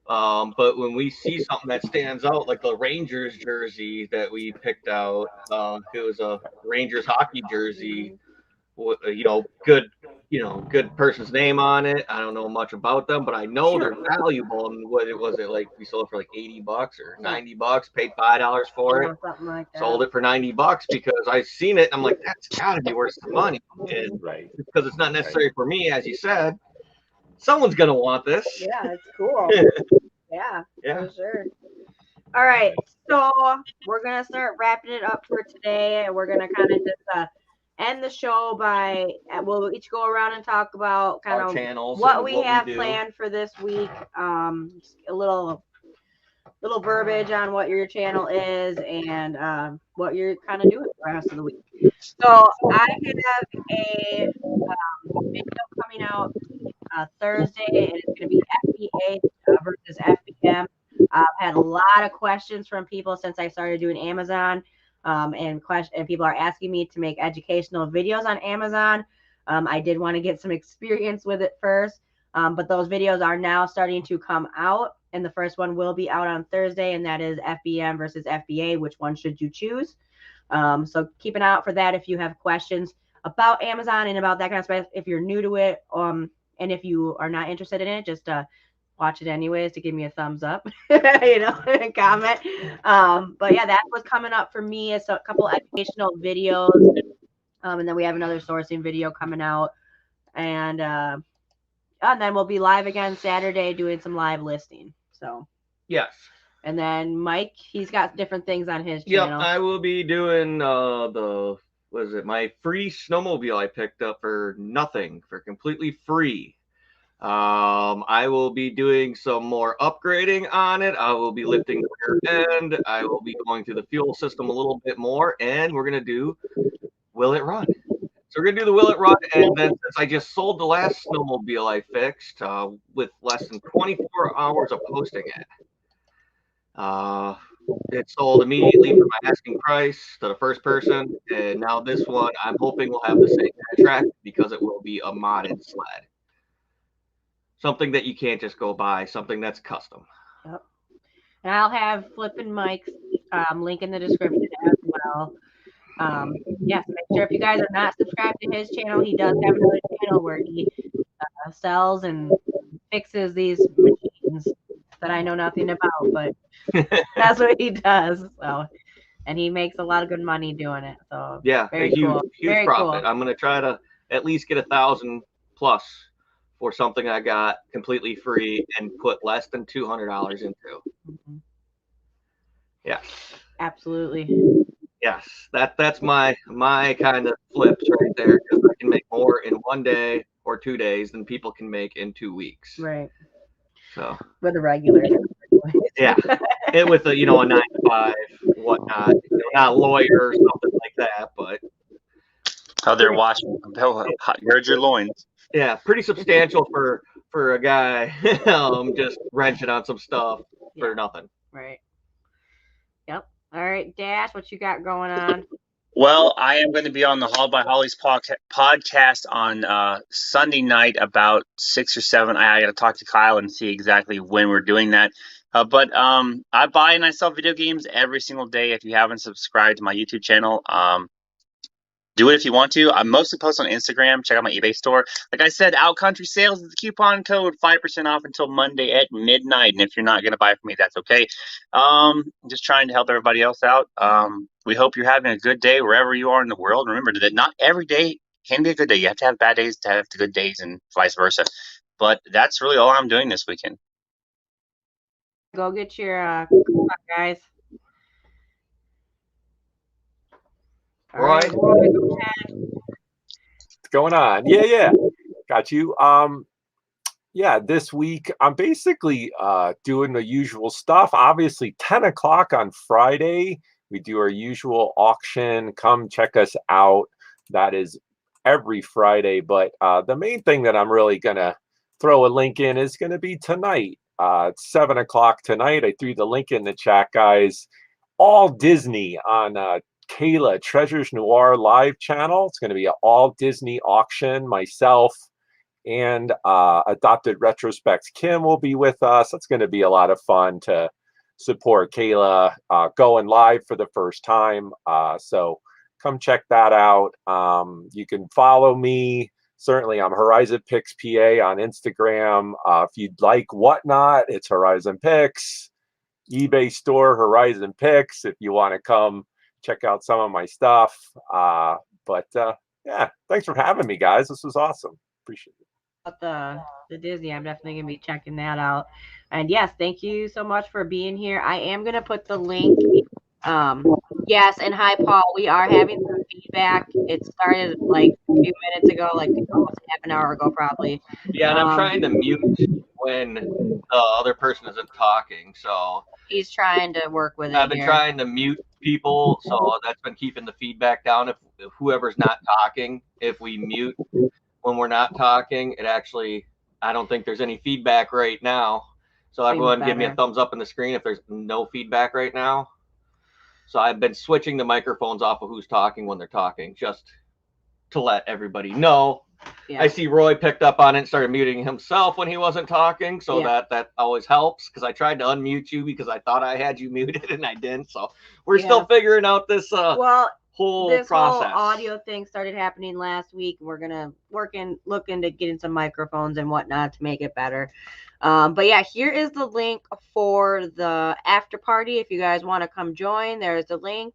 But when we see something that stands out, like the Rangers jersey that we picked out, it was a Rangers hockey jersey, good, good person's name on it. I don't know much about them, but I know they're valuable. And what it was, it like we sold it for like $80 or $90, paid $5 for it, Something like that. sold it for $90 because I seen it. And I'm like, that's gotta be worth some money. And because it's not necessary for me, as you said, someone's gonna want this. Yeah, it's cool. Yeah, for sure. All right, so we're gonna start wrapping it up for today, and we're gonna kind of just end the show by we'll each go around and talk about kind of channels, what we have planned for this week. Just a little verbiage on what your channel is and what you're kind of doing the rest of the week. So I have a video coming out Thursday, and it's going to be FBA versus FBM. I've had a lot of questions from people since I started doing Amazon, and people are asking me to make educational videos on Amazon. I did want to get some experience with it first, but those videos are now starting to come out, and the first one will be out on Thursday, and that is FBM versus FBA. Which one should you choose? So keep an eye out for that if you have questions about Amazon and about that kind of stuff. If you're new to it, and if you are not interested in it, just watch it anyways to give me a thumbs up, and comment. But yeah, that's what's coming up for me. It's a couple educational videos. And then we have another sourcing video coming out. And then we'll be live again Saturday doing some live listing. So yes. And then Mike, he's got different things on his channel. Yep, I will be doing my free snowmobile I picked up for nothing, for completely free. I will be doing some more upgrading on it. I will be lifting the rear end. I will be going through the fuel system a little bit more, and we're going to do Will It Run? So we're going to do the Will It Run, and then since I just sold the last snowmobile I fixed with less than 24 hours of posting it, it sold immediately for my asking price to the first person, and now this one I'm hoping will have the same contract because it will be a modded sled. Something that you can't just go buy, something that's custom. Yep. And I'll have Flippin' Mike's link in the description as well. Yes, make sure if you guys are not subscribed to his channel, he does have another channel where he sells and fixes these machines that I know nothing about, but that's what he does. So, and he makes a lot of good money doing it. So yeah, very a huge, cool. huge Very profit. cool. I'm gonna try to at least get 1,000 plus for something I got completely free and put less than $200 into. Mm-hmm. Yeah, absolutely. Yes, that's my kind of flips right there, because I can make more in 1 day or 2 days than people can make in 2 weeks. Right. So with a regular. Yeah, it with a 9 to 5, whatnot, not a lawyer or something like that, but how they're watching, gird your loins. Yeah, pretty substantial for a guy just wrenching on some stuff for nothing. Right. Yep. All right, Dash, what you got going on? Well, I am going to be on the Hauled by Holly's podcast on Sunday night about 6 or 7. I got to talk to Kyle and see exactly when we're doing that. But I buy and I sell video games every single day. If you haven't subscribed to my YouTube channel, do it if you want to. I mostly post on Instagram. Check out my eBay store. Like I said, Outcountry Sales is the coupon code, 5% off until Monday at midnight. And if you're not going to buy from me, that's okay. Just trying to help everybody else out. We hope you're having a good day wherever you are in the world. Remember that not every day can be a good day. You have to have bad days to have the good days and vice versa. But that's really all I'm doing this weekend. Go get your coupon, guys. All right. What's going on? Yeah. Got you. Yeah, this week I'm basically doing the usual stuff. Obviously, 10 o'clock on Friday, we do our usual auction. Come check us out. That is every Friday. But the main thing that I'm really going to throw a link in is going to be tonight. It's 7 o'clock tonight. I threw the link in the chat, guys. All Disney on Kayla Treasures Noir live channel. It's going to be an all Disney auction. Myself and Adopted Retrospects Kim will be with us. It's going to be a lot of fun to support Kayla going live for the first time. So come check that out. You can follow me. Certainly, I'm Horizon Picks PA on Instagram. If you'd like Whatnot, it's Horizon Picks. eBay store, Horizon Picks, if you want to come check out some of my stuff. Yeah, thanks for having me, guys. This was awesome. Appreciate it. The Disney, I'm definitely gonna be checking that out. And yes, thank you so much for being here. I am gonna put the link. Yes, and hi Paul, we are having some feedback. It started like a few minutes ago, like almost half an hour ago probably. Yeah, and I'm trying to mute when the other person isn't talking, so he's trying to work with it. I've been trying to mute people, so that's been keeping the feedback down. If whoever's not talking, if we mute when we're not talking, it actually, I don't think there's any feedback right now. So everyone give me a thumbs up in the screen if there's no feedback right now. So I've been switching the microphones off of who's talking when they're talking, just to let everybody know. Yeah. I see Roy picked up on it and started muting himself when he wasn't talking, so that always helps, because I tried to unmute you because I thought I had you muted and I didn't. So we're still figuring out this whole process. Whole audio thing started happening last week. We're gonna look into getting some microphones and whatnot to make it better. But yeah, here is the link for the after party. If you guys want to come join, there's the link.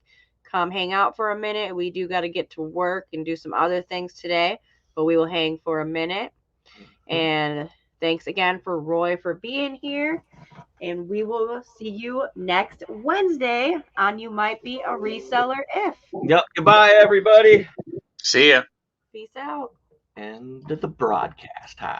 Come hang out for a minute. We do got to get to work and do some other things today, but we will hang for a minute. And thanks again for Roy for being here. And we will see you next Wednesday on You Might Be a Reseller If. Yep. Goodbye, everybody. See ya. Peace out. End of the broadcast. Hi.